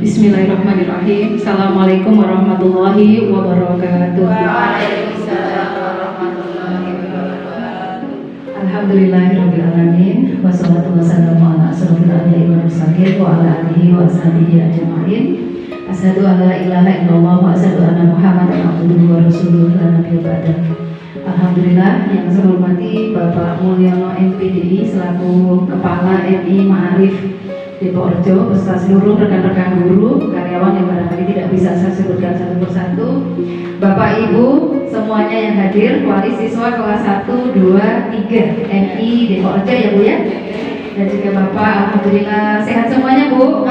Bismillahirrahmanirrahim. Assalamualaikum warahmatullahi wabarakatuh. Waalaikumsalam warahmatullahi wabarakatuh. Alhamdulillahirabbil alamin. Wassalatu wassalamu ala asyrofil anbiya'i wal mursalin wa ala alihi wa sahbihi ajmain. Asyhadu an la ilaha illallah wa asyhadu anna Muhammadan abduhu wa rasuluhu la nabiyya ba'dah. Alhamdulillah, yang saya hormati Bapak Mulyono MPDI selaku Kepala MI Ma'arif Depok Rejo beserta seluruh rekan-rekan guru, karyawan yang barangkali tidak bisa saya sebutkan satu persatu, Bapak Ibu semuanya yang hadir, wali siswa kelas 1, 2, 3 MI Depok Rejo ya Bu ya, dan juga Bapak, alhamdulillah sehat semuanya Bu.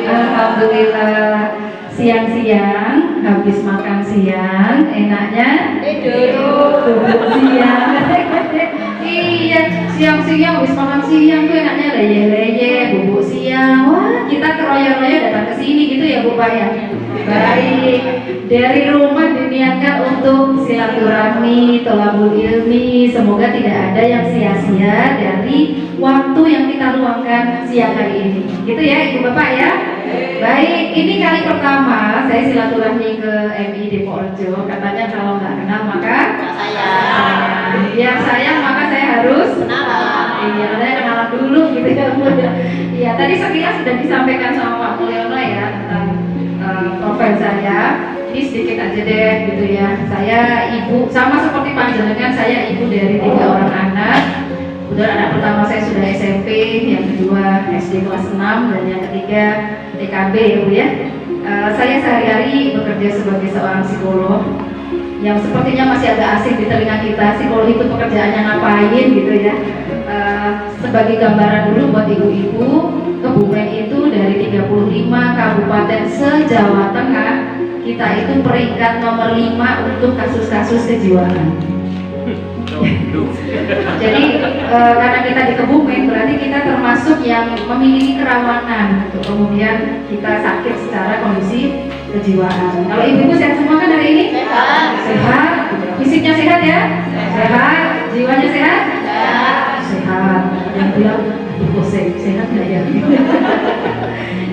Alhamdulillah. Siang-siang habis makan siang enaknya duduk siang. Iya, siang-siang habis makan siang tuh enaknya leye-leye, bubuk siang. Wah, kita keroyo-royo datang ke sini gitu ya Bu Pak ya. Baik, dari rumah diniatkan untuk silaturahmi, tolabul ilmi. Semoga tidak ada yang sia-sia dari waktu yang kita luangkan siang hari ini. Gitu ya Ibu Bapak ya. Baik, ini kali pertama saya silaturahmi ke MI Depok Rejo. Katanya kalau nggak kenal maka sayang. Biar sayang maka saya harus kenalan. Iya, saya kenalan dulu gitu ya. Iya, tadi sekilas sudah disampaikan sama Pak Mulyono ya tentang profil saya. Ini sedikit aja deh gitu ya. Saya ibu, sama seperti panjenengan, saya ibu dari 3 orang anak. Kemudian anak pertama saya sudah SMP, yang kedua SD kelas 6, dan yang ketiga TKB ya Bu ya. Saya sehari-hari bekerja sebagai seorang psikolog yang sepertinya masih agak asing di telinga kita. Psikolog itu pekerjaannya ngapain gitu ya. Sebagai gambaran dulu buat ibu-ibu, Kebumen itu dari 35 kabupaten se-Jawa Tengah, kita itu peringkat nomor 5 untuk kasus-kasus kejiwaan. Jadi karena kita di Kebumen berarti kita termasuk yang memiliki kerawanan gitu. Kemudian kita sakit secara kondisi kejiwaan. Kalau ibu-ibu sehat semua kan hari ini? Sehat. Fisiknya sehat ya? Sehat. Jiwanya sehat? Sehat. Yang bilang pusing, sehat nggak ya?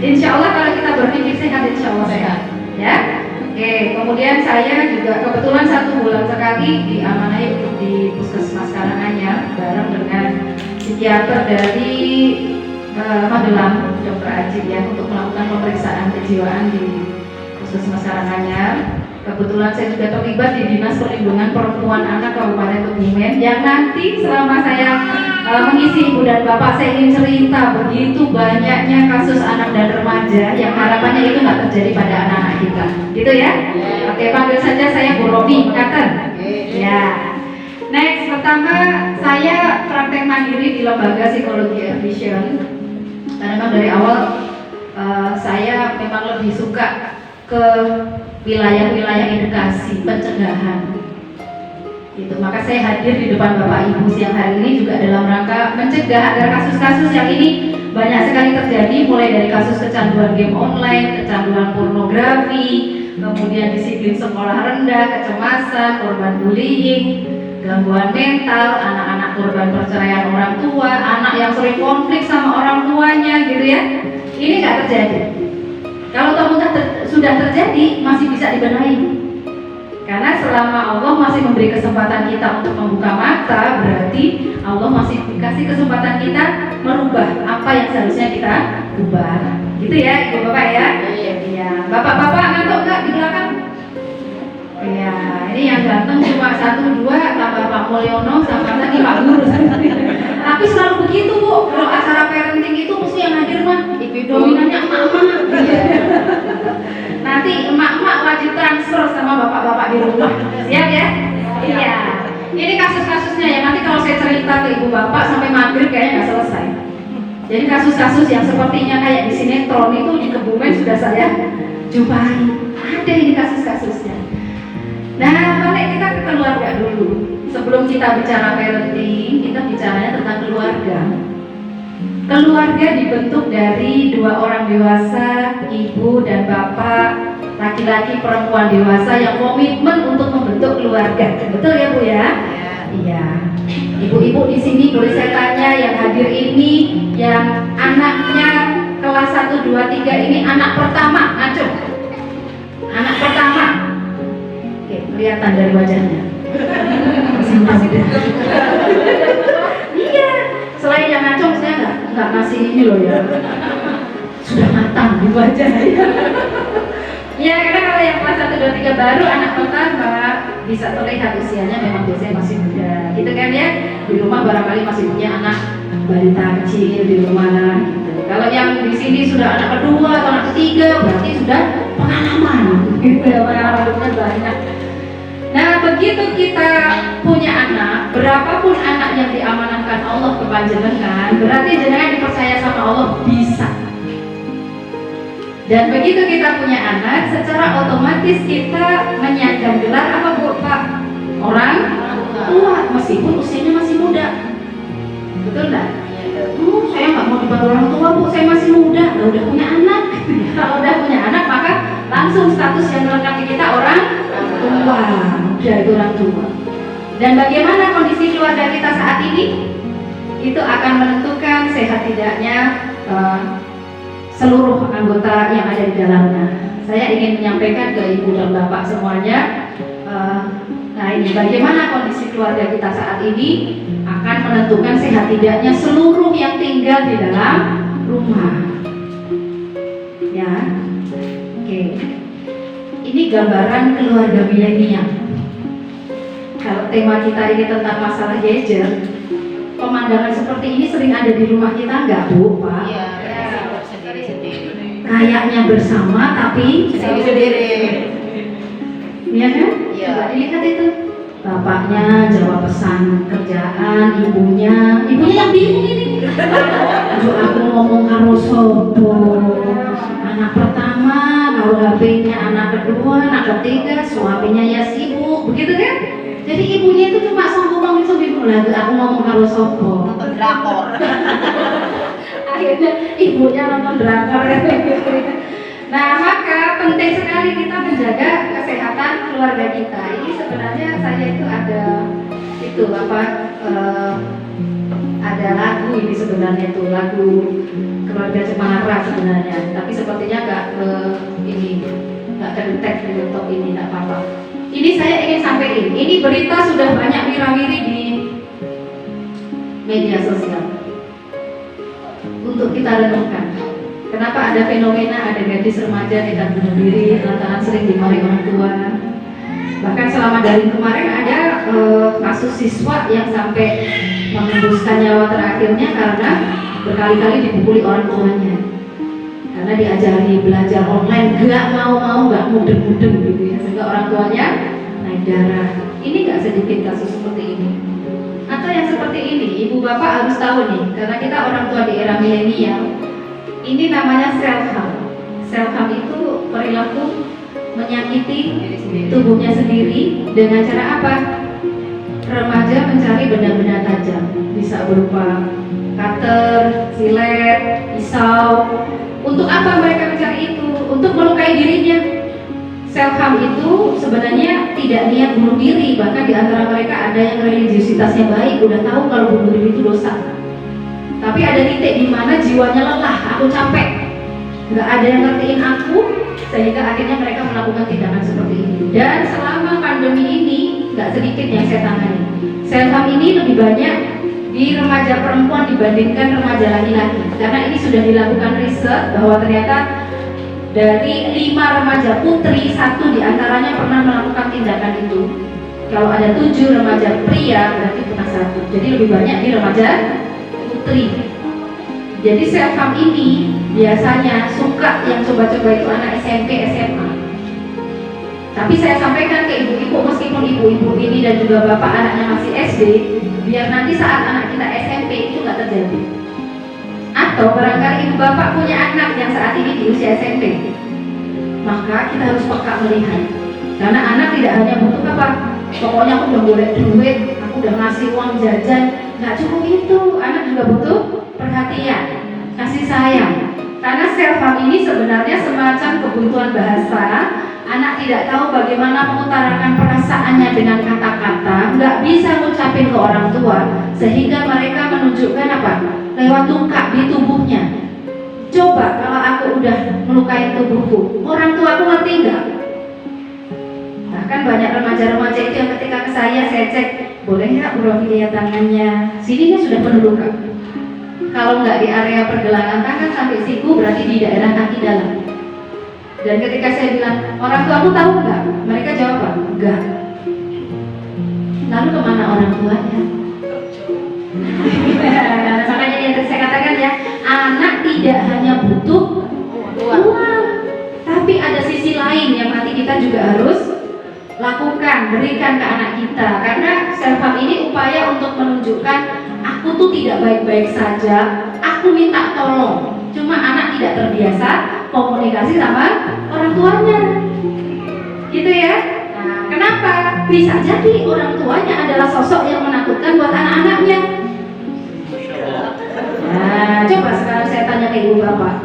Insya Allah kalau kita berpikir sehat, insya Allah sehat. Ya. Oke, kemudian saya juga kebetulan 1 bulan sekali diamanai untuk di Puskesmas Karanganyar bareng dengan psikiater dari Magelang, Dr. Ajib ya, untuk melakukan pemeriksaan kejiwaan di Puskesmas Karanganyar. Kebetulan saya juga terlibat di Dinas Perlindungan Perempuan Anak Kabupaten Kebumen, yang nanti selama saya mengisi Ibu dan Bapak, saya ingin cerita begitu banyaknya kasus anak dan remaja yang harapannya itu nggak terjadi pada anak-anak kita, gitu ya. Oke, panggil saja saya Bu Robi, Mekaten. Ya. Next, pertama saya praktek mandiri di Lembaga Psikologi Vision. Karena memang dari awal saya memang lebih suka ke wilayah-wilayah edukasi, pencegahan gitu. Maka saya hadir di depan Bapak Ibu siang hari ini juga dalam rangka mencegah agar kasus-kasus yang ini banyak sekali terjadi, mulai dari kasus kecanduan game online, kecanduan pornografi, kemudian disiplin sekolah rendah, kecemasan, korban bullying, gangguan mental, anak-anak korban perceraian orang tua, anak yang sering konflik sama orang tuanya gitu ya. Ini nggak terjadi. Kalau sudah terjadi, masih bisa dibenahi. Karena selama Allah masih memberi kesempatan kita untuk membuka mata, berarti Allah masih dikasih kesempatan kita merubah apa yang seharusnya kita ubah. Gitu ya, Ibu Bapak ya. Iya. Bapak-bapak ngantuk nggak di belakang? Iya. Ini yang ganteng cuma 1, 2, tambah Pak Mulyono sama tadi Pak Guru. Tapi selalu begitu Bu. Kalau acara parenting itu mesti yang hadir mah dominannya emak-emak. Nanti emak-emak wajib transfer sama bapak-bapak di rumah. Siap ya? Iya. Ini kasus-kasusnya ya. Nanti kalau saya cerita ke ibu bapak sampai maghrib kayaknya nggak selesai. Jadi kasus-kasus yang sepertinya kayak di sinetron itu di Kebumen sudah saya jumpai. Ada ini kasus-kasusnya. Nah, balik kita ke keluarga dulu. Sebelum kita bicara parenting, kita bicaranya tentang keluarga. Keluarga dibentuk dari 2 orang dewasa, ibu dan bapak, laki-laki perempuan dewasa yang komitmen untuk membentuk keluarga. Betul ya Bu ya? Iya. Ibu-ibu di sini boleh saya tanya yang hadir ini, yang anaknya kelas kelas 1, 2, 3 ini anak pertama, acung. Anak pertama. Oke, kelihatan dari wajahnya. Masih muda. Iya, selain yang acung saya nggak ngasih ini loh ya. Sudah matang di wajah ya. Ya, karena kalau yang kelas 1, 2, 3 baru anak pertama bisa terlihat usianya memang biasanya masih muda gitu kan ya. Di rumah barangkali masih punya anak balita kecil di rumah gitu. Kalau yang di sini sudah anak kedua atau anak ketiga berarti sudah pengalaman gitu ya, pengalaman hidupnya banyak. Nah, begitu kita punya anak, berapapun anak yang diamanahkan Allah ke panjenengan, berarti jenengan dipercaya sama Allah bisa. Dan begitu kita punya anak, secara otomatis kita menyandang gelar apa Bu Pak? Orang tua, meskipun usianya masih muda. Betul enggak? Saya nggak mau dibantu orang tua Bu, saya masih muda. Udah punya anak. Kalau udah punya anak maka langsung status yang melengkapi kita orang tua. Udah itu orang tua. Dan bagaimana kondisi keluarga kita saat ini? Itu akan menentukan sehat tidaknya seluruh anggota yang ada di dalamnya. Saya ingin menyampaikan ke ibu dan bapak semuanya, nah ini bagaimana kondisi keluarga kita saat ini akan menentukan sehat tidaknya seluruh yang tinggal di dalam rumah. Ya, oke. Ini gambaran keluarga milenial. Kalau tema kita ini tentang masalah gadget, pemandangan seperti ini sering ada di rumah kita nggak Bu, Pak? Iya, sendiri-sendiri. Kayaknya bersama tapi Sendiri-sendiri. Iya kan? Iya. Coba dilihat itu. Bapaknya jawab pesan kerjaan, ibunya yang bingung ini. Aduh, aku ngomong karo sopo. Anak pertama, karo HP-nya anak kedua, anak ketiga, suaminya ya sibuk, begitu kan? Jadi ibunya itu cuma ngomong itu bingung lah, aku ngomong karo sopo. Nonton drakor. Akhirnya ibunya nonton drakor kan gitu. Nah, maka penting sekali kita menjaga kesehatan keluarga kita. Ini sebenarnya saya itu ada ada lagu ini sebenarnya itu lagu keluarga Cemara sebenarnya. Tapi sepertinya nggak kedetek di laptop ini, nggak apa-apa. Ini saya ingin sampaikan. Ini berita sudah banyak wirawiri di media sosial. Untuk kita renungkan. Kenapa ada fenomena ada gadis remaja nekat bunuh diri lantaran sering dimarahi orang tua. Bahkan selama dari kemarin ada kasus siswa yang sampai mengembuskan nyawa terakhirnya karena berkali-kali dipukuli orang tuanya. Karena diajari belajar online, nggak mau, nggak mudeng-mudeng gitu ya, sehingga orang tuanya naik darah. Ini nggak sedikit kasus seperti ini. Atau yang seperti ini, ibu bapak harus tahu nih, karena kita orang tua di era milenial. Ini namanya self harm. Self harm itu perilaku menyakiti tubuhnya sendiri dengan cara apa? Remaja mencari benda-benda tajam, bisa berupa cutter, silet, pisau. Untuk apa mereka mencari itu? Untuk melukai dirinya. Self harm itu sebenarnya tidak niat bunuh diri, bahkan di antara mereka ada yang religiusitasnya baik, udah tahu kalau bunuh diri itu dosa. Tapi ada titik di mana jiwanya lelah, aku capek, nggak ada yang ngertiin aku, sehingga akhirnya mereka melakukan tindakan seperti ini. Dan selama pandemi ini, nggak sedikit yang saya tangani. Self harm ini lebih banyak di remaja perempuan dibandingkan remaja laki-laki. Karena ini sudah dilakukan riset bahwa ternyata dari 5 remaja putri, 1 diantaranya pernah melakukan tindakan itu. Kalau ada 7 remaja pria, berarti pernah 1. Jadi lebih banyak di remaja putri. Jadi self harm ini biasanya suka yang coba-coba itu anak SMP, SMA. Tapi saya sampaikan ke ibu-ibu, meskipun ibu-ibu ini dan juga bapak anaknya masih SD, biar nanti saat anak kita SMP itu nggak terjadi. Atau barangkali ibu bapak punya anak yang saat ini di usia SMP, maka kita harus peka melihat. Karena anak tidak hanya butuh apa, pokoknya aku udah boleh duit, aku udah ngasih uang jajan, nggak cukup itu. Anak juga butuh perhatian, kasih sayang. Karena self harm ini sebenarnya semacam kebutuhan bahasa. Anak tidak tahu bagaimana mengutarakan perasaannya dengan kata-kata, nggak bisa ngucapin ke orang tua, sehingga mereka menunjukkan apa? Lewat luka di tubuhnya. Coba kalau aku udah melukai tubuhku, orang tua aku ngerti nggak? Bahkan banyak remaja-remaja itu yang ketika ke saya cek, boleh nggak profil lihat tangannya? Sininya sudah penuh luka. Kalau nggak di area pergelangan tangan sampai siku, berarti di daerah kaki dalam. Dan ketika saya bilang, orang tua aku tahu nggak? Mereka jawab apa? Enggak. Lalu kemana orang tuanya? Makanya yang tadi saya katakan ya, anak tidak hanya butuh uang, tapi ada sisi lain yang nanti kita juga harus lakukan, berikan ke anak kita. Karena self-help ini upaya untuk menunjukkan aku tuh tidak baik-baik saja, aku minta tolong. Cuma anak tidak terbiasa komunikasi sama orang tuanya, gitu ya. Nah, kenapa? Bisa jadi orang tuanya adalah sosok yang menakutkan buat anak-anaknya. Nah, coba sekarang saya tanya ke ibu bapak,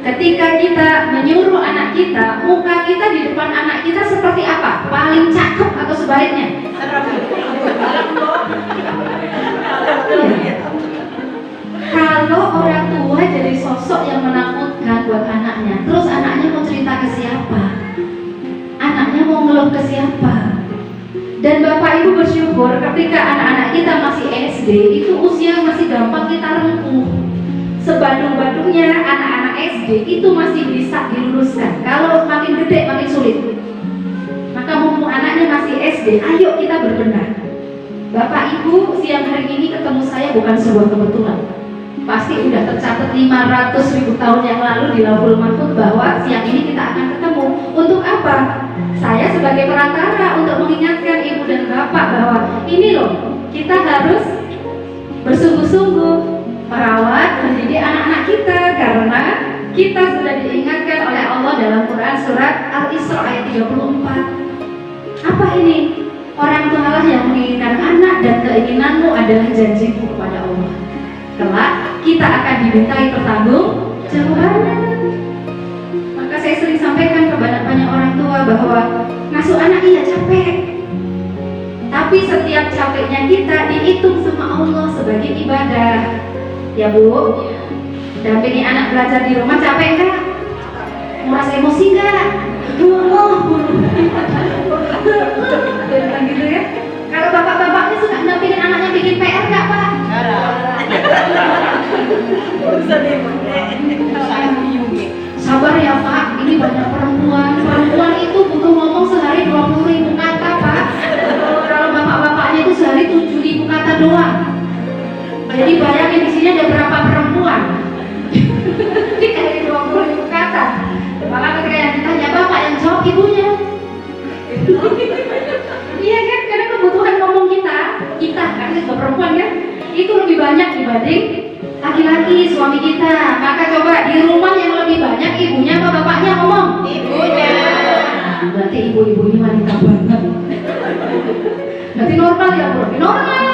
ketika kita menyuruh anak kita, muka kita di depan anak kita seperti apa? Paling cakep atau sebaliknya? Kalau orang tua jadi sosok yang menakutkan buat anaknya, terus anaknya mau cerita ke siapa? Anaknya mau ngeluh ke siapa? Dan bapak ibu bersyukur ketika anak-anak kita masih SD, itu usia masih gampang kita rempuh. Sebandung-bandungnya anak-anak SD itu masih bisa diluruskan. Kalau makin gede makin sulit. Maka mumpung anaknya masih SD, ayo kita berbenah. Bapak ibu siang hari ini ketemu saya bukan sebuah kebetulan. Pasti udah tercatat 500.000 tahun yang lalu di Lauhul Mahfuz bahwa siang ini kita akan ketemu. Untuk apa? Saya sebagai perantara untuk mengingatkan ibu dan bapak bahwa ini loh, kita harus bersungguh-sungguh merawat, mendidik anak-anak kita, karena kita sudah diingatkan oleh Allah dalam Quran surat Al-Isra ayat 34. Apa ini? Orang tualah yang menginginkan anak dan keinginanmu adalah janjiku kepada Allah. Kelak kita akan dimintai pertanggungjawabannya. Maka saya sering sampaikan kepada banyak orang tua bahwa ngasuh anak iya capek, tapi setiap capeknya kita dihitung sama Allah sebagai ibadah. Ya Bu, dampingi anak belajar di rumah capek nggak? Merasa emosi nggak? Gitu ya. Kalau bapak-bapaknya suka dampingin anaknya bikin PR nggak Pak? Sabar ya Pak, ini banyak perempuan. Perempuan itu butuh ngomong sehari 20.000 kata Pak. Kalau bapak-bapaknya itu sehari 7.000 kata doang. Jadi bayangin di sini ada berapa perempuan? Dikali 20.000 kata. Maka ketika yang ditanya bapak, yang jawab ibunya. Iya kan, karena kebutuhan ngomong kita karena juga perempuan kan, itu lebih banyak dibanding laki-laki suami kita. Maka coba di rumah yang lebih banyak ibunya apa bapaknya ngomong? Ibunya. Nah, berarti ibu-ibu ini wanita banget. Berarti normal ya bro? Normal.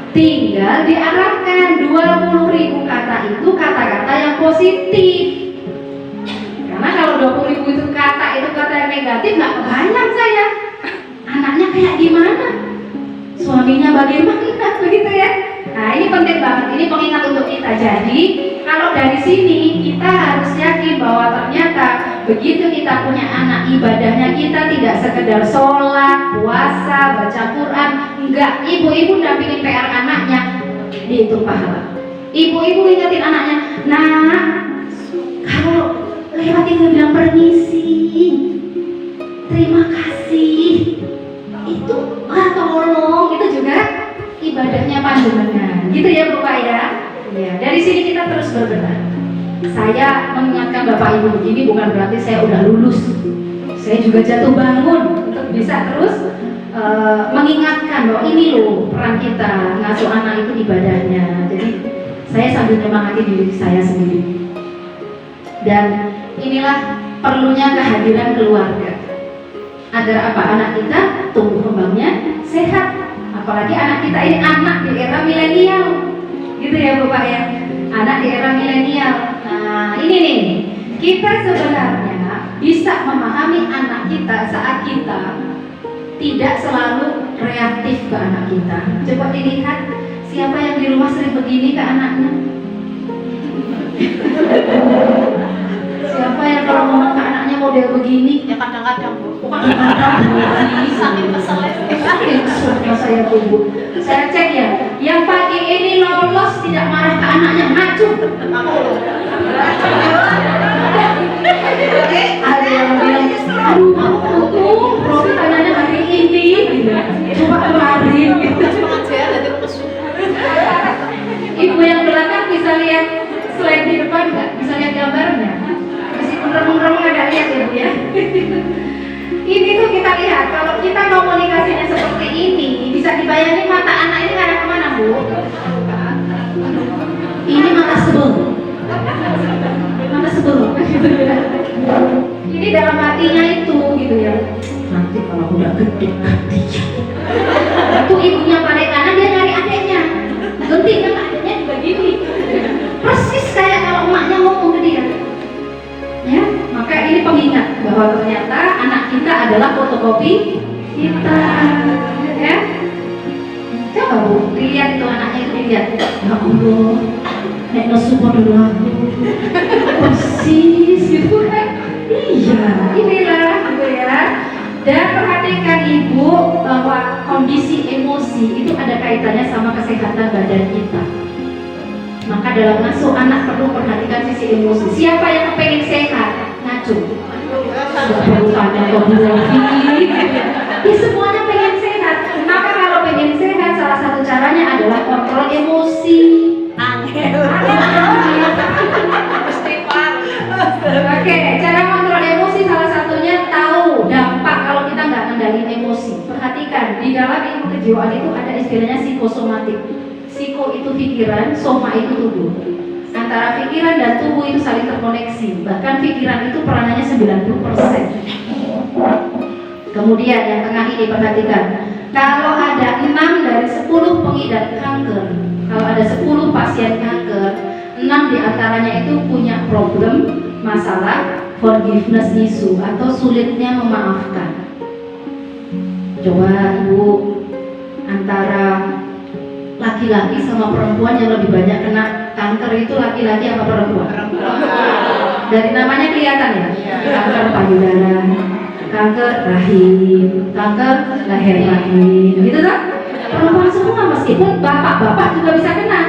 Tinggal diarahkan 20.000 kata itu kata-kata yang positif. Karena kalau 20.000 itu kata yang negatif, nggak kebayang saya. Anaknya kayak gimana? Suaminya bagaimana? Begitu ya. Nah ini penting banget, ini pengingat untuk kita. Jadi kalau dari sini kita harus yakin bahwa ternyata begitu kita punya anak, ibadahnya kita tidak sekedar sholat, puasa, baca Quran. Enggak, ibu-ibu dampingin PR anaknya, dihitung pahala. Ibu-ibu ingetin anaknya, nah kalau lewat itu bilang permisi, terima kasih, itu tolong, itu juga ibadahnya panjenengan, gitu ya Bu Pak ya. Ya, dari sini kita terus berbenah. Saya mengingatkan Bapak Ibu begini bukan berarti saya udah lulus. Saya juga jatuh bangun untuk bisa terus mengingatkan bahwa ini loh peran kita ngasuh anak itu ibadahnya. Jadi saya sambil menyemangati diri saya sendiri. Dan inilah perlunya kehadiran keluarga. Agar apa? Anak kita tumbuh kembangnya sehat. Apalagi anak kita ini anak di era milenial, gitu ya Bapak ya, anak di era milenial. Nah ini nih, kita sebenarnya bisa memahami anak kita saat kita tidak selalu reaktif ke anak kita. Coba dilihat siapa yang di rumah sering begini ke anaknya. model begini? Ya kadang-kadang Bu. Saking keselnya saya tuh Bu. Saya cek ya, yang pagi ini lolos tidak marah ke anaknya, ngacu. Ada yang bilang, aduh aku Robi tanyanya hari ini gitu. Coba kemarin gitu. Ibu yang belakang bisa lihat slide di depan nggak? Bisa lihat gambarnya? Meskipun remung-remung ada lihat ya Bu ya. Ini tuh kita lihat, kalau kita komunikasinya seperti ini, bisa dibayangin mata anak ini ngarah kemana Bu? Ini mata sebel. Mata sebel. Ini dalam hatinya itu gitu ya. Nanti kalau udah gede gantinya. Itu ibunya balik kanan, dia nyari adiknya. Ganti kan adiknya juga gini. Persis kayak kalau emaknya ngomong ke dia. Ya, maka ini pengingat bahwa ternyata anak kita adalah fotokopi kita. Ya. Coba Bu, lihat itu anaknya itu dilihat. Ya Allah, nek nesu dulu aku. Persis gitu kan. Iya, inilah gitu ya. Dan perhatikan Ibu bahwa kondisi emosi itu ada kaitannya sama kesehatan badan kita. Maka dalam ngasuh anak perlu perhatikan sisi emosi. Siapa yang pengen sehat? Ngacu. Sudah perlu tanya lagi. Ya semuanya pengen sehat. Maka kalau pengen sehat, salah satu caranya adalah kontrol emosi. Oke, cara kontrol emosi salah satunya tahu dampak kalau kita nggak ngendalin emosi. Perhatikan, di dalam ilmu kejiwaan itu ada istilahnya psikosomatik. Psiko itu pikiran, soma itu tubuh. Antara pikiran dan tubuh itu saling terkoneksi. Bahkan pikiran itu peranannya 90%. Kemudian yang tengah ini perhatikan. Kalau ada 6 dari 10 pengidap kanker, kalau ada 10 pasien kanker, 6 diantaranya itu punya problem, masalah forgiveness issue atau sulitnya memaafkan. Coba Ibu, antara laki-laki sama perempuan yang lebih banyak kena kanker itu laki-laki apa perempuan? Dari namanya kelihatan ya? Kanker payudara, kanker rahim, kanker leher rahim, gitu kan? Perempuan semua, meskipun bapak-bapak juga bisa kena.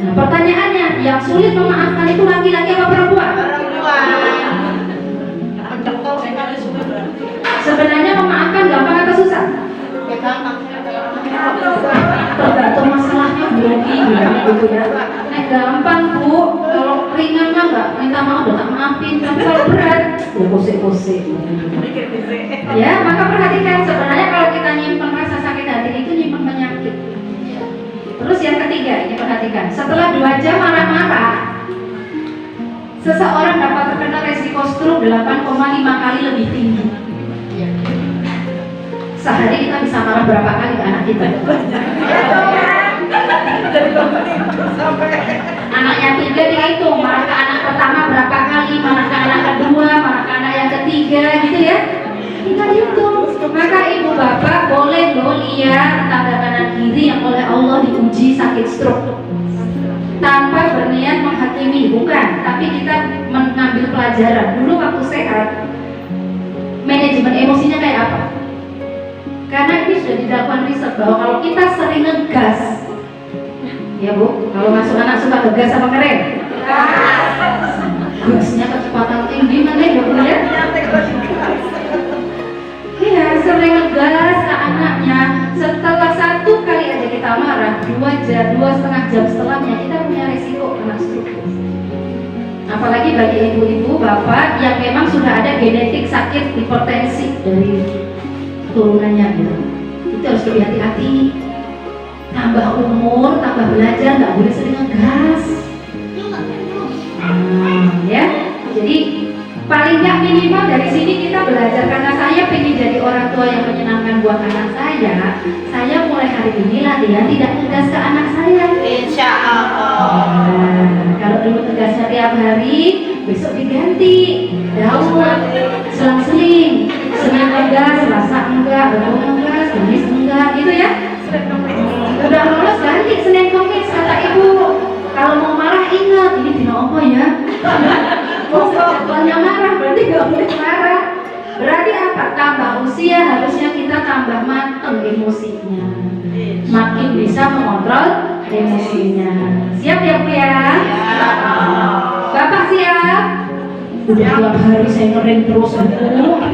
Nah, pertanyaannya, yang sulit memaafkan itu laki-laki apa perempuan? Sebenarnya memaafkan gampang atau susah? Tergantung masalahnya Bogi gitu ya. Nek gampang Bu, kalau ringan mah nggak minta maaf udah tak maafin. Tapi kalau berat, ya kose-kose. Ya, maka perhatikan sebenarnya kalau kita nyimpen rasa sakit hati itu nyimpen penyakit. Terus yang ketiga, ini perhatikan. Setelah 2 jam marah-marah, seseorang dapat terkena resiko stroke 8,5 kali lebih tinggi. Sehari kita bisa marah berapa kali ke anak kita? Anaknya 3 dihitung, marah ke anak pertama berapa kali, marah ke anak kedua, marah ke anak yang ketiga, gitu ya. Tinggal hitung. Maka ibu bapak boleh loh lihat tanda kanan kiri yang oleh Allah diuji sakit stroke. Tanpa berniat menghakimi, bukan, tapi kita mengambil pelajaran. Dulu waktu sehat, manajemen emosinya kayak apa? Karena ini sudah dilakukan riset bahwa kalau kita sering ngegas, ya Bu, kalau masuk anak suka ngegas sama keren? Gasnya kecepatan tinggi mana ya Bu ya? Iya, sering ngegas ke anaknya. Setelah 1 kali aja kita marah, 2,5 jam setelahnya kita punya resiko kena stroke. Apalagi bagi ibu-ibu, bapak yang memang sudah ada genetik sakit hipertensi dari turunannya gitu. Itu harus lebih hati-hati. Tambah umur, tambah belajar, nggak boleh sering ngegas. Ya, jadi paling nggak minimal dari sini kita belajar. Karena saya pengen jadi orang tua yang menyenangkan buat anak saya mulai hari ini latihan tidak ngegas ke anak saya. Insya Allah. Kalau dulu tegasnya tiap hari, besok diganti. Daun, selang-seling. Senin ngegas, Selasa enggak, Rabu ngegas, Kamis enggak, gitu ya. Udah lulus ganti Senin Kamis, kata ibu. Kalau mau marah ingat, ini dina apa ya? Kalau jadwalnya marah berarti gak boleh marah. bisa mengontrol emosinya. Siap ya Bu ya? Siap. Bapak siap? Udah tiap hari saya ngerem terus Bu.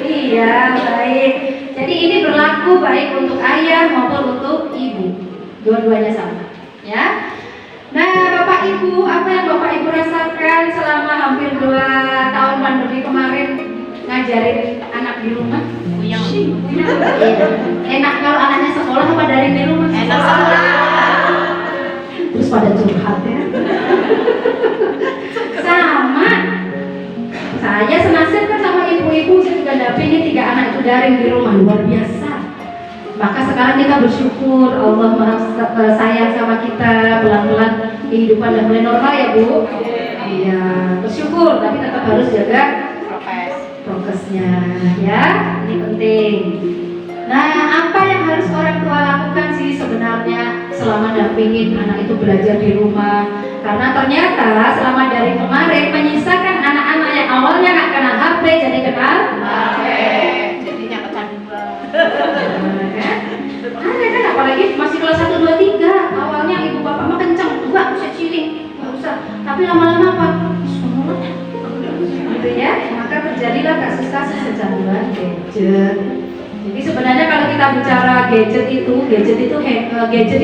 Iya, baik. Jadi ini berlaku baik untuk ayah maupun untuk ibu. Dua-duanya sama, ya. Nah, Bapak Ibu, apa yang Bapak Ibu rasakan selama hampir 2 tahun pandemi kemarin ngajarin anak di rumah? Puyeng. Enak kalau anaknya sekolah apa dari di rumah? Enak sekolah. Terus pada curhat ya. Sama. Saya senasib kan sama ibu-ibu, saya juga dampingi 3 anak itu daring di rumah, luar biasa. Maka sekarang kita bersyukur Allah sayang sama kita, pelan-pelan kehidupan dan mulai normal ya Bu. Iya, bersyukur, tapi tetap harus jaga prokesnya ya, ini penting. Nah, apa yang harus orang tua lakukan sih sebenarnya selama dampingin anak itu belajar di rumah? Karena ternyata selama dari kemarin menyisakan anak-anak yang awalnya nggak kenal HP jadi kenal HP. Jadinya kecanduan. Ada kan, apalagi masih kelas 1, 2, 3. Awalnya ibu bapak mah kenceng, enggak usah cilik, enggak usah. Tapi lama-lama apa? Gitu ya. Maka terjadilah kasus-kasus kecanduan gadget. Jadi sebenarnya kalau kita bicara gadget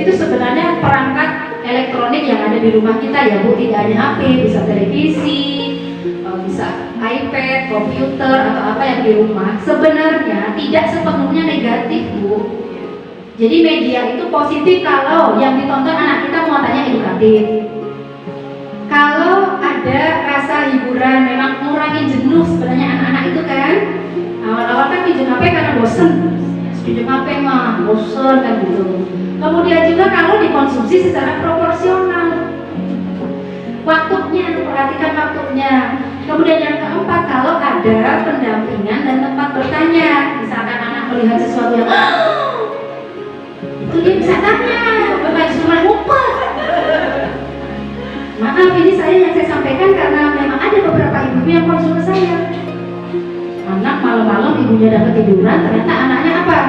itu sebenarnya perangkat elektronik yang ada di rumah kita ya Bu. Tidak hanya HP, bisa televisi, bisa iPad, komputer atau apa yang di rumah. Sebenarnya tidak sepenuhnya negatif Bu. Jadi media itu positif kalau yang ditonton anak kita muatannya edukatif. Kalau ada rasa hiburan, memang ngurangin jenuh sebenarnya anak-anak itu kan. Awal-awal kan pinjam HP karena bosen. Pinjam HP mah bosen kan gitu. Kemudian juga kalau dikonsumsi secara proporsional. Waktunya, perhatikan waktunya. Kemudian yang keempat, kalau ada pendampingan dan tempat bertanya. Misalkan anak melihat sesuatu yang itu dia bisa tanya, bukan cuma ngumpet. Maaf, ini yang saya sampaikan karena memang ada beberapa ibu yang konsul ke saya. Anak malam-malam ibunya dapat tiduran, ternyata anaknya apa?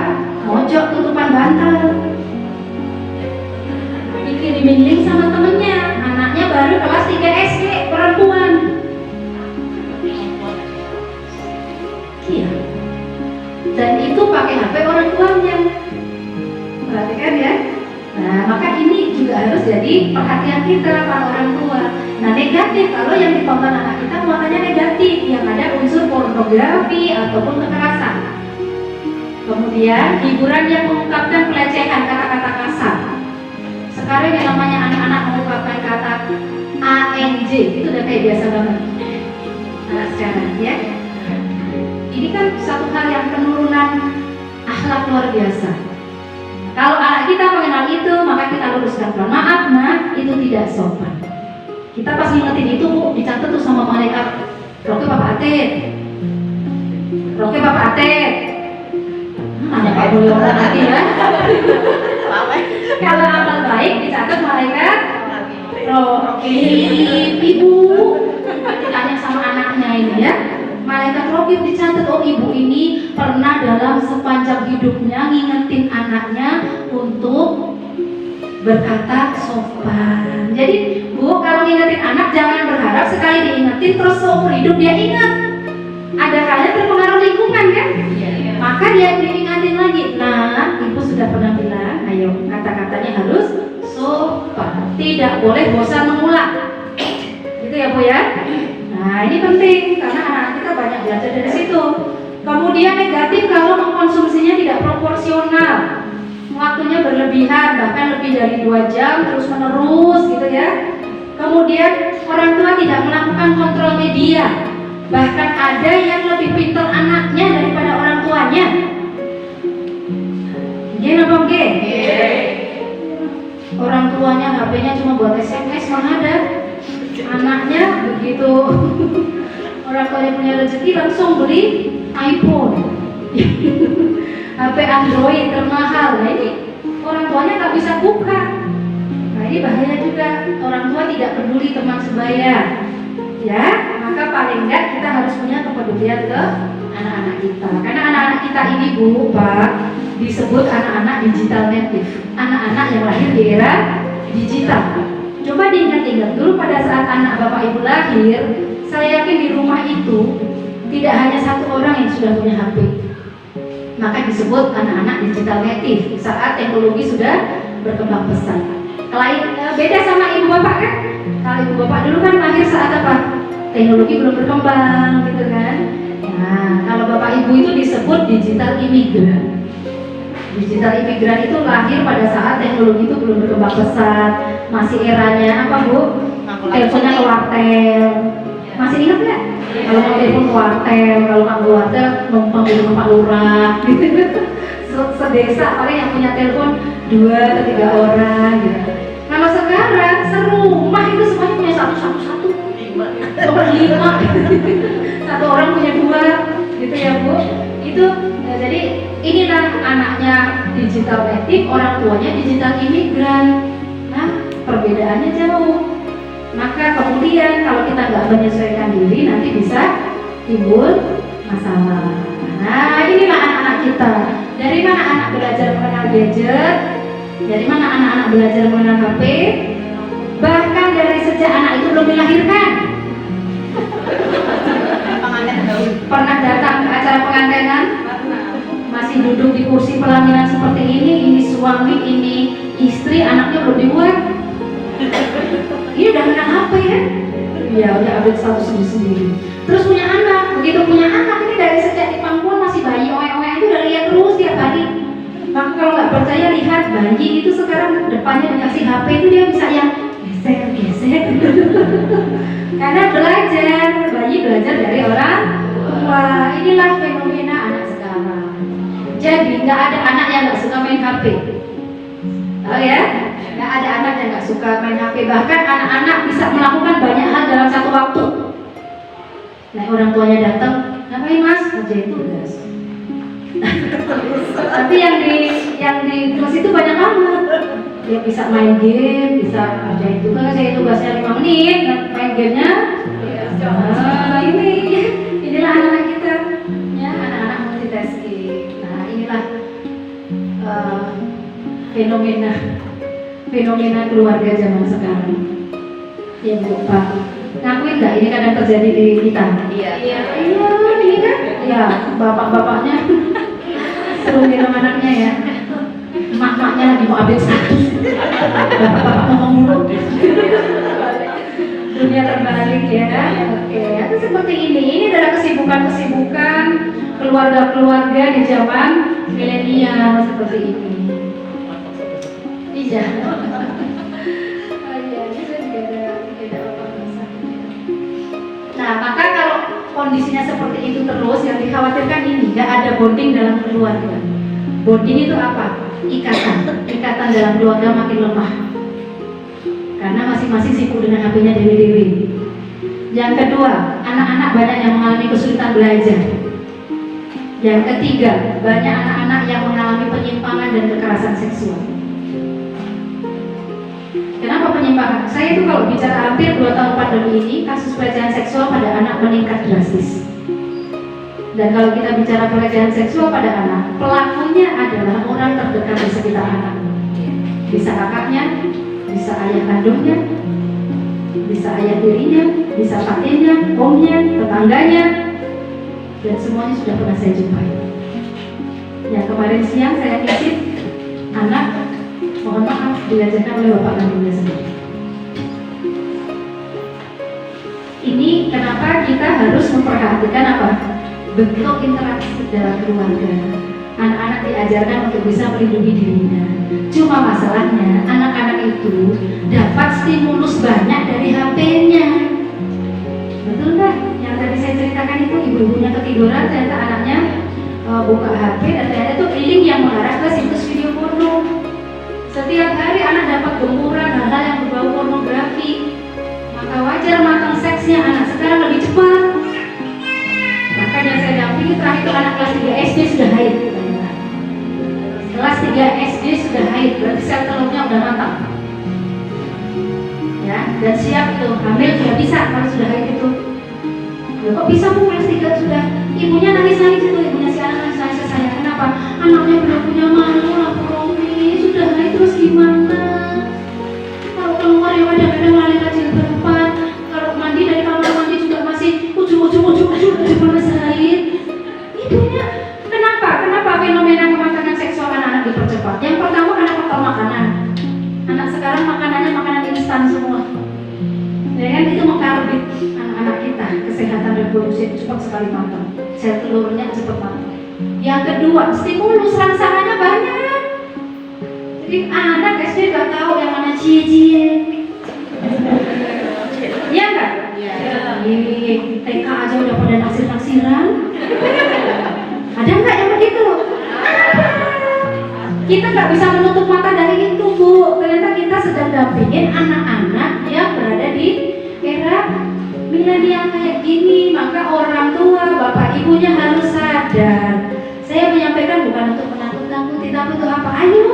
Mojok tutupan bantal. Dikirimin link sama temennya, anaknya baru kelas 3 SD, perempuan. Iya. Dan itu pakai HP orang tuanya. Perhatikan ya. Nah, maka ini juga harus jadi perhatian kita para orang tua. Nah, negatif kalau yang ditonton anak kita muatannya negatif, yang ada unsur pornografi ataupun kekerasan. Kemudian hiburan yang mengungkapkan pelecehan, kata-kata kasar. Sekarang yang namanya anak-anak mengungkapkan kata ANJ, itu udah kayak biasa banget. Anak sekarang ya. Ini kan satu hal yang penurunan akhlak luar biasa. Kalau anak kita mengenal itu, maka kita luruskan pelan. Maaf nak, itu tidak sopan. Kita pas ngingetin itu, dicatat tuh sama malaikat. Roke Bapak Atet. Roke Bapak Atet. Ada Pak boleh orang nanti ya. Kalau amal baik dicatat malaikat. Roke ibu. Ditanya sama anaknya ini ya. Malaikat Rokib dicatat, oh ibu ini pernah dalam sepanjang hidupnya ngingetin anaknya untuk berkata sopan. Jadi Bu, kalau ngingetin anak jangan berharap sekali diingetin terus seumur hidup dia ingat. Ada kalanya terpengaruh lingkungan kan? Maka dia diingatin lagi. Nah, ibu sudah pernah bilang, ayo kata-katanya harus sopan. Tidak boleh bosan mengulang. Gitu ya Bu ya. Nah, ini penting karena anak kita banyak belajar dari situ. Kemudian negatif kalau mengkonsumsinya tidak proporsional, waktunya berlebihan, bahkan lebih dari 2 jam terus menerus gitu ya. Kemudian orang tua tidak melakukan kontrol media, bahkan ada yang lebih pintar anaknya daripada orang tuanya. Gimana Bang G? Orang tuanya HP-nya cuma buat SMS, mana ada. Anaknya begitu orang tuanya punya rezeki langsung beli iPhone, HP Android termahal. Nah ini orang tuanya nggak bisa buka. Nah ini bahaya juga, orang tua tidak peduli teman sebaya. Ya, maka paling enggak kita harus punya kepedulian ke anak-anak kita. Karena anak-anak kita ini Bu, Pak, disebut anak-anak digital native, anak-anak yang lahir di era digital. Coba diingat-ingat dulu pada saat anak bapak ibu lahir, saya yakin di rumah itu tidak hanya satu orang yang sudah punya HP. Maka disebut anak-anak digital native saat teknologi sudah berkembang pesat. Beda sama ibu bapak kan? Kalau ibu bapak dulu kan lahir saat apa? Teknologi belum berkembang gitu kan. Nah, kalau bapak ibu itu disebut digital imigran. Digital imigran itu lahir pada saat teknologi itu belum berkembang pesat, masih eranya apa Bu? Teleponnya ke wartel. Masih ingat nggak? Kalau mau telepon ke wartel, kalau nggak ke wartel numpang di rumah Pak Lurah, gitu. Sedesa paling yang punya telepon 2 atau 3 orang, gitu. Kalau sekarang serumah itu semuanya punya satu, 5. Satu orang punya 2, gitu ya Bu. Itu jadi inilah anaknya digital native, orang tuanya digital imigran. Nah, perbedaannya jauh. Maka kemudian kalau kita nggak menyesuaikan diri nanti bisa timbul masalah. Nah, inilah anak-anak kita. Dari mana anak belajar mengenal gadget? Dari mana anak-anak belajar mengenal HP? Bahkan dari sejak anak itu belum dilahirkan. Pernah datang ke acara pengantinan? Masih duduk di kursi pelaminan seperti ini suami, ini istri, anaknya belum dibuat. Ini udah menang HP ya? Iya, udah update status sendiri. Terus punya anak, begitu punya anak ini dari sejak di pangkuan masih bayi, oe-oe itu udah lihat terus tiap hari. Maka kalau nggak percaya lihat bayi itu sekarang depannya dikasih HP itu dia bisa yang geser. Karena belajar, bayi belajar dari orang tua. Inilah fenomena anak sekarang. Jadi nggak ada anak yang nggak suka main HP. Tahu ya? Nggak ada anak yang nggak suka main HP. Bahkan anak-anak bisa melakukan banyak hal dalam satu waktu. Nah, orang tuanya datang, ngapain mas? Ngerjain tugas. Tapi yang di kelas itu banyak banget. Dia bisa main game, bisa ngerjain tugasnya 5 menit, main gamenya. Inilah anak-anak kita, ya anak-anak multitasking. Nah, inilah fenomena keluarga zaman sekarang. Ya Bu, Pak, ngakuin nggak ini kadang terjadi di kita? Iya, Ini kan? Ya, bapak-bapaknya suruh minum anaknya ya. Mak-maknya lagi mau update status. Bapak-bapak ngomong dulu. Dunia terbalik ya. Oke, itu seperti ini. Ini adalah kesibukan-kesibukan keluarga-keluarga di zaman milenial seperti ini. Iya. Nah, maka kalau kondisinya seperti itu terus, yang dikhawatirkan ini nggak ada bonding dalam keluarga. Bonding itu apa? Ikatan dalam keluarga makin lemah. Karena masing-masing sibuk dengan HP-nya dewi-dewi. Yang kedua, anak-anak banyak yang mengalami kesulitan belajar. Yang ketiga, banyak anak-anak yang mengalami penyimpangan dan kekerasan seksual. Kenapa penyimpangan? Saya itu kalau bicara hampir 2 tahun pandemi ini, kasus pelecehan seksual pada anak meningkat drastis. Dan kalau kita bicara pelecehan seksual pada anak, pelakunya adalah orang terdekat di sekitar anak. Bisa kakaknya, bisa ayah kandungnya, bisa ayah tirinya, bisa pakainya, omnya, tetangganya, dan semuanya sudah pernah saya jumpai. Yang kemarin siang saya titip anak, mohon maaf, diajarkan oleh bapak kandungnya sendiri. Ini kenapa kita harus memperhatikan apa? Bentuk interaksi dalam keluarga. Anak-anak diajarkan untuk bisa melindungi dirinya. Cuma masalahnya anak-anak itu dapat stimulus banyak dari HP-nya. Betul nggak? Yang tadi saya ceritakan itu ibu-ibunya ketiduran, ternyata anaknya buka HP dan ternyata itu link yang mengarah ke situs video porno. Setiap hari anak dapat gempuran hal-hal yang berbau pornografi. Maka wajar matang seksnya anak sekarang lebih cepat. Makanya saya dampingi terakhir itu anak kelas 3 SD sudah haid. Kelas 3 SD sudah haid, berarti sel telurnya udah matang. Ya, dan siap itu hamil juga bisa kalau sudah haid itu. Loh, kok bisa Bu kelas 3 sudah? Ibunya nangis-nangis itu, ibunya si anak nangis-nangis saya. Kenapa? anaknya belum punya malu lah Bu Romi, sudah naik terus gimana? Kalau keluar ya kadang-kadang lari ke jilbaban, kalau mandi dari kamar mandi juga masih ujung belesain. Ibunya kenapa fenomena kematangan seksual anak-anak dipercepat? Yang pertama karena faktor makanan. Anak sekarang makanannya makanan instan semua. Ya kan, itu mengkarbit anak-anak kita, kesehatan reproduksi cepat sekali matang, sel telurnya cepat matang. Yang kedua, stimulus rangsangannya banyak. Jadi anak SD gak tahu yang mana cie-cie. Iya kan? Iya. Ini TK aja udah pada naksir-naksiran. Ada nggak yang begitu? Kita nggak bisa menutup mata dari itu, Bu. Ternyata kita sedang dampingin anak-anak yang berada di era milenial kayak gini. Maka orang tua, bapak ibunya harus sadar. Saya menyampaikan bukan untuk menakut-nakuti, tapi untuk apa? Ayo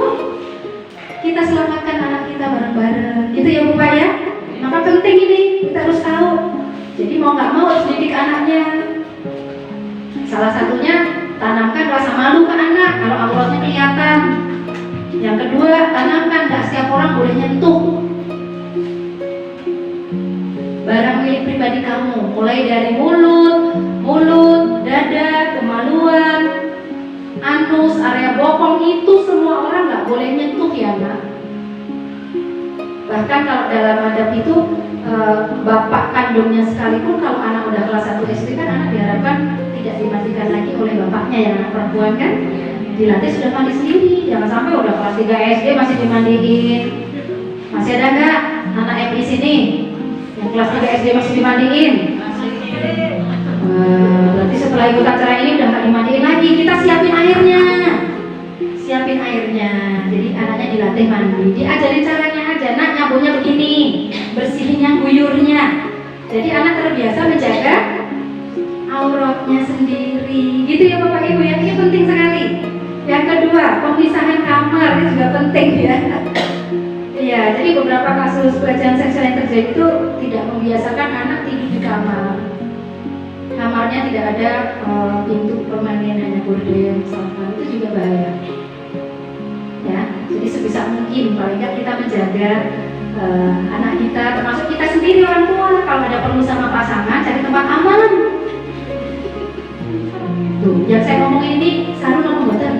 kita selamatkan anak kita bareng-bareng. Gitu ya Bu Pak ya. Maka penting ini, kita harus tahu. Jadi mau nggak mau harus didik anaknya. Salah satunya tanamkan rasa malu ke anak kalau auratnya kelihatan. Yang kedua, tanamkan nggak setiap orang boleh nyentuh barang milik pribadi kamu, mulai dari mulut, dada, kemaluan, anus, area bokong, itu semua orang nggak boleh nyentuh ya nak. Bahkan kalau dalam adab itu bapak kandungnya sekalipun, kalau anak udah kelas 1 SD kan anak diharapkan tidak dimandikan lagi oleh bapaknya, yang anak perempuan kan dilatih sudah mandi sendiri. Jangan sampai udah kelas 3 SD masih dimandiin. Masih ada nggak anak MI sini yang kelas 3 SD masih dimandiin? Berarti setelah ikut acara ini udah nggak dimandiin lagi. Kita siapin airnya. Jadi anaknya dilatih mandi, diajarin caranya aja. Nak, nyabunya begini, bersihinnya guyurnya. Jadi anak terbiasa menjaga auratnya sendiri. Gitu ya Bapak Ibu ya, ini penting sekali. Yang kedua, pemisahan kamar ini juga penting ya. Iya, jadi beberapa kasus pelecehan seksual yang terjadi itu tidak membiasakan anak tidur di kamar. Kamarnya tidak ada pintu permandian, hanya gorden misalkan, itu juga bahaya. Ya, jadi sebisa mungkin paling nggak kita menjaga anak kita, termasuk kita sendiri orang tua. Kalau ada perlu sama pasangan, cari tempat aman. Tuh, yang saya ngomong ini, Sarun ngomong betul.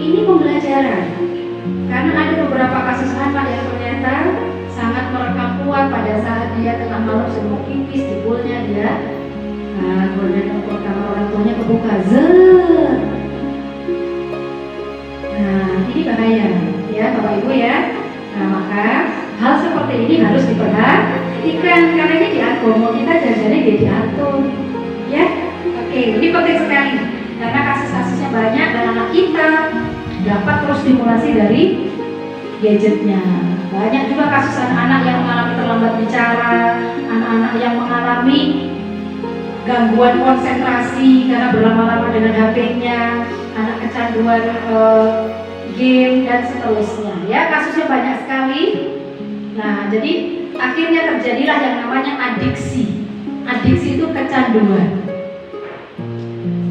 Ini pembelajaran. Karena ada beberapa kasus anak yang ternyata sangat merekam kuat pada saat dia tengah malam sedang pipis, jebulnya dia gorden kamar orang tuanya kebuka. Nah, ini bahaya ya Bapak Ibu ya. Nah, maka hal seperti ini harus diperhatikan karena ini diatur. Mau kita jajannya dia diatur. Ya, oke, ini penting sekali karena kasus-kasusnya banyak dan anak kita dapat terus stimulasi dari gadgetnya. Banyak juga kasus anak-anak yang mengalami terlambat bicara, anak-anak yang mengalami gangguan konsentrasi karena berlama-lama dengan HP-nya, anak kecanduan game dan seterusnya. Ya, kasusnya banyak sekali. Nah, jadi akhirnya terjadilah yang namanya adiksi. Adiksi itu kecanduan.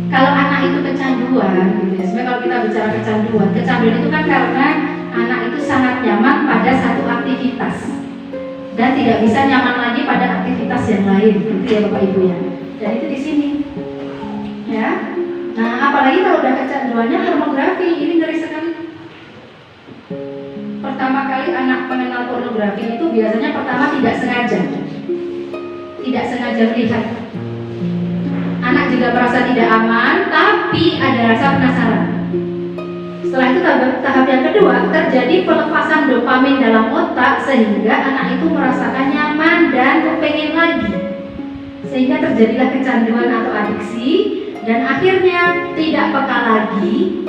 Kalau anak itu kecanduan, gitu ya. Sebenarnya kalau kita bicara kecanduan itu kan karena anak itu sangat nyaman pada satu aktivitas dan tidak bisa nyaman lagi pada aktivitas yang lain, gitu ya Bapak Ibu ya. Dan itu di sini, ya. Nah, apalagi kalau udah kecanduannya pornografi, ini ngeri sekali. Pertama kali anak mengenal pornografi itu biasanya pertama tidak sengaja melihat. Anak juga merasa tidak aman, tapi ada rasa penasaran. Setelah itu tahap yang kedua, terjadi pelepasan dopamin dalam otak sehingga anak itu merasakan nyaman dan kepengen lagi. Sehingga terjadilah kecanduan atau adiksi dan akhirnya tidak peka lagi,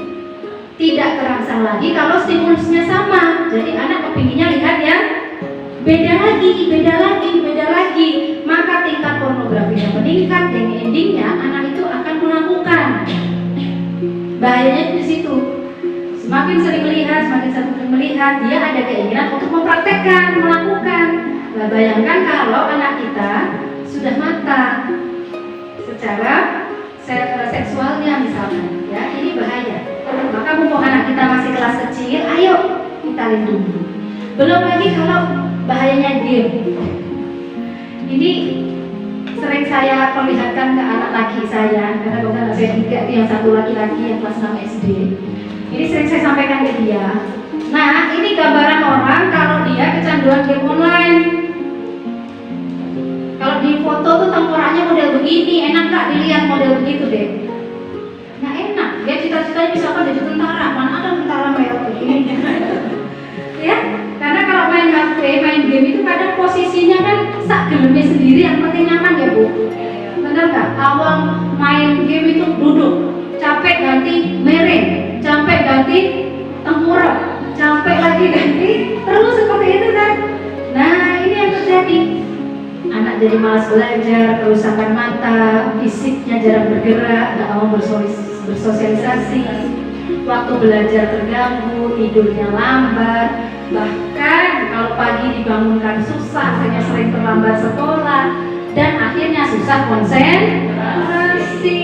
tidak terangsang lagi kalau stimulusnya sama. Jadi anak kepinginnya lihat yang beda lagi, maka tingkat pornografinya meningkat dan endingnya anak itu akan melakukan. Bahayanya di situ. Semakin sering melihat, dia ada keinginan untuk mempraktekkan, melakukan. Nah, bayangkan kalau anak kita sudah matang secara seksualnya misalnya, ya ini bahaya. Maka mumpung anak kita masih kelas kecil, ayo kita lindungi. Belum lagi kalau bahayanya game. Ini sering saya perlihatkan ke anak laki saya, karena bukan saya tiga, itu yang satu laki-laki yang kelas 6 SD. Ini sering saya sampaikan ke dia. Nah, ini gambaran orang kalau dia kecanduan game online. Kalau di foto tuh tengkoraknya model begini, enak nggak dilihat model begitu deh? Nggak enak. Dia cita-citanya misalkan jadi tentara, mana ada tentara merah begini? Ya, karena kalau main HP, main game itu kadang posisinya kan sak gelemnya sendiri, yang penting nyaman ya Bu. Bener nggak? Awal main game itu duduk, capek ganti miring, capek ganti tengkurap, capek lagi ganti, terus seperti itu kan. Nah ini yang terjadi. Anak jadi malas belajar, kerusakan mata, fisiknya jarang bergerak, nggak mau bersosialisasi, waktu belajar terganggu, tidurnya lambat, bahkan kalau pagi dibangunkan susah, sering terlambat sekolah, dan akhirnya susah konsentrasi.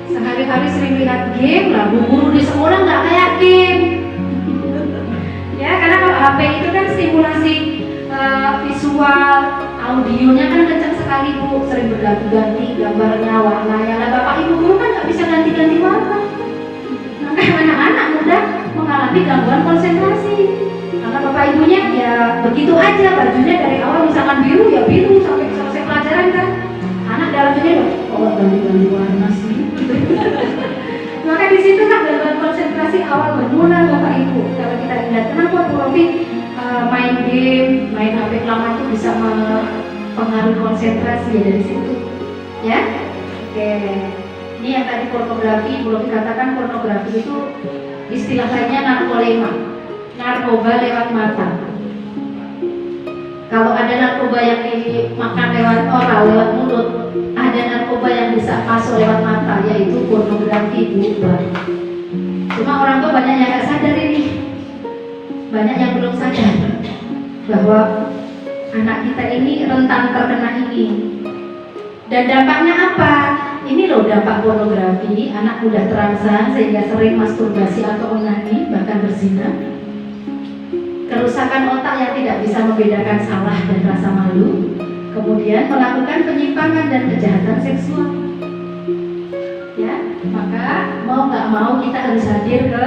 Sehari-hari sering lihat game lah, guru di sekolah nggak kayak game. Ya, karena kalau HP itu kan stimulasi visual, audionya kan kencang sekali Bu, sering berganti-ganti gambarnya, warnanya. Nah Bapak Ibu guru kan nggak bisa ganti-ganti warna. Maka anak-anak mudah mengalami gangguan konsentrasi. Karena Bapak Ibunya ya begitu aja, bajunya dari awal misalkan biru ya biru sampai selesai pelajaran kan. Anak dalam dunia oh ganti-ganti warna sih. Maka di situ kan gangguan konsentrasi awal bermula Bapak Ibu. Kalau kita lihat kenapa Bu Rofi main game, main HP lama itu bisa mempengaruhi konsentrasi ya dari situ. Ya, oke. Ini yang tadi pornografi, belum dikatakan pornografi itu istilah lainnya narkolema, narkoba lewat mata. Kalau ada narkoba yang dimakan lewat oral, lewat mulut, ada narkoba yang bisa masuk lewat mata, yaitu pornografi Bu. Cuma orang tua banyak yang nggak sadar ini, banyak yang belum sadar bahwa anak kita ini rentan terkena ini. Dan dampaknya apa? Ini loh dampak pornografi, anak mudah terangsang sehingga sering masturbasi atau onani, bahkan berzina. Kerusakan otak yang tidak bisa membedakan salah dan rasa malu. Kemudian melakukan penyimpangan dan kejahatan seksual. Ya, maka mau nggak mau kita harus hadir ke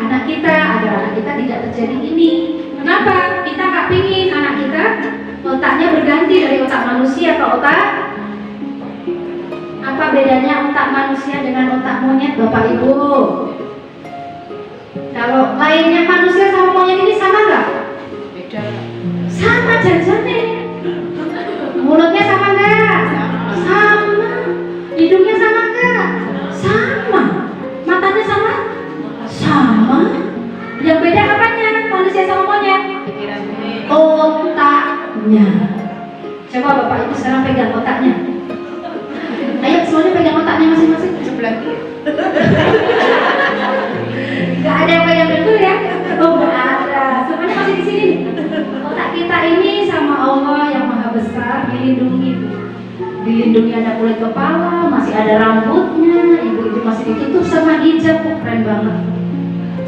anak kita agar anak kita tidak terjadi ini. Kenapa? Kita nggak pingin anak kita otaknya berganti dari otak manusia ke otak. Apa bedanya otak manusia dengan otak monyet Bapak Ibu? Kalau lainnya manusia sama monyet ini sama nggak? Beda. Sama jajannya. Mulutnya sama nggak? Sama. Hidungnya sama nggak? Sama. Matanya sama? Sama. Yang beda apanya manusia sama monyet? Pikirannya. Otaknya. Coba Bapak Ibu sekarang pegang otaknya. Ayo semuanya pegang otaknya masing-masing. Sebelah kiri. Gak ada yang pegang betul ya? Oh gak ada. Semuanya masih di sini. Otak kita ini sama Allah yang Maha Besar dilindungi. Dilindungi ada kulit kepala, masih ada rambutnya, ibu-ibu masih ditutup sama hijab, keren banget.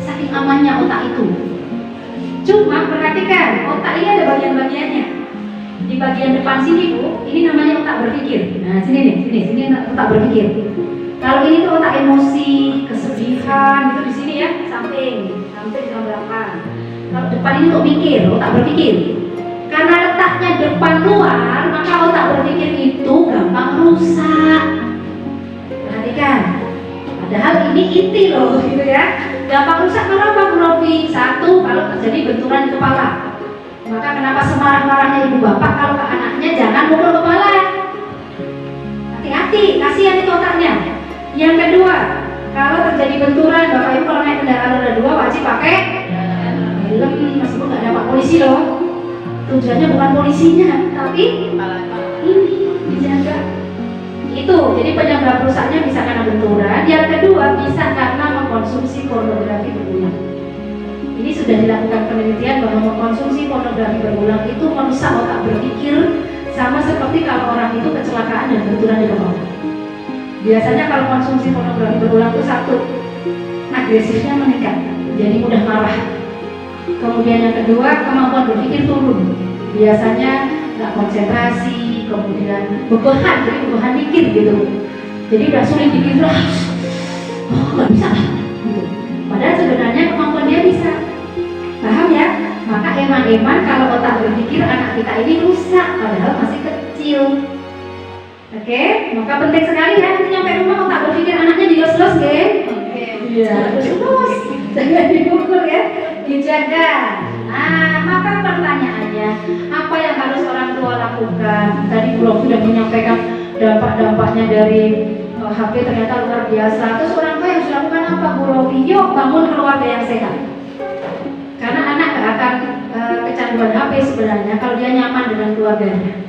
Saking amannya otak itu. Cuma perhatikan, otak ini ada bagian-bagiannya. Di bagian depan sini Bu, ini namanya otak berpikir. Nah sini nih, sini otak berpikir. Kalau ini tuh otak emosi, kesedihan, itu di sini ya, samping sama belakang. Kalau depan ini untuk mikir, otak berpikir. Karena letaknya depan luar, maka otak berpikir itu gampang rusak. Perhatikan. Padahal ini inti loh, gitu ya. Gampang rusak kenapa Bu Rofi? Satu, kalau terjadi benturan di kepala. Maka kenapa semarah-marahnya ibu bapak kalau ke anaknya jangan mukul kepala. Hati-hati, kasihan itu otaknya. Yang kedua, kalau terjadi benturan, Bapak Ibu kalau naik kendaraan roda 2 wajib pakai helm, meskipun nggak ada pak polisi loh. Tujuannya bukan polisinya, tapi ini dijaga. Itu, jadi penyebab rusaknya bisa karena benturan. Yang kedua, bisa karena mengkonsumsi pornografi berulang. Ini sudah dilakukan penelitian bahwa mengkonsumsi pornografi berulang itu merusak otak berpikir, sama seperti kalau orang itu kecelakaan dan benturan di kepala. Biasanya kalau konsumsi pornografi berulang itu satu, agresifnya meningkat, jadi mudah marah. Kemudian yang kedua, kemampuan berpikir turun. Biasanya nggak konsentrasi, kemudian beban, jadi beban dikit gitu. Jadi udah sulit dikit terus, nggak bisa gitu. Padahal sebenarnya kemampuan dia bisa. Paham ya? Maka eman-eman kalau otak berpikir anak kita ini rusak, padahal masih kecil. Oke, maka penting sekali ya nanti nyampe rumah otak berpikir anaknya dilos-los, geng. Iya, terus jangan dipukul ya, dijaga. Nah, maka pertanyaannya, apa yang harus orang tua lakukan? Tadi Bu Rofi sudah menyampaikan dampak-dampaknya dari HP ternyata luar biasa. Terus orang tua yang harus lakukan apa, Bu Rofi? Yuk bangun keluarga yang sehat. Karena anak gak akan kecanduan HP sebenarnya kalau dia nyaman dengan keluarganya.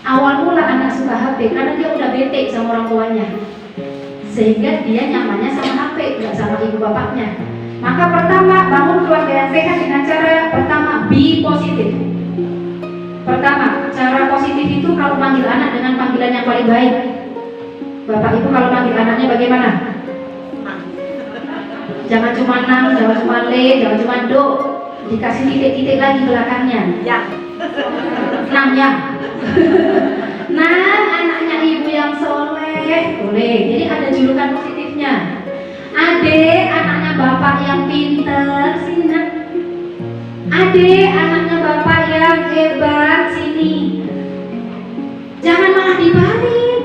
Awal mula anak suka HP karena dia udah bete sama orang tuanya, sehingga dia nyamannya sama HP, nggak sama ibu bapaknya. Maka pertama, bangun keluarga yang sehat dengan cara pertama, be positif. Pertama, cara positif itu kalau panggil anak dengan panggilan yang paling baik. Bapak ibu kalau panggil anaknya bagaimana? Jangan cuma nang, jangan cuma le, jangan cuma do, dikasih titik-titik lagi belakangnya. Ya. Nang ya. Nah, anaknya ibu yang soleh boleh. Jadi ada julukan positifnya. Ade, anaknya bapak yang pinter, sini. Ade, anaknya bapak yang hebat, sini. Jangan malah dibalik.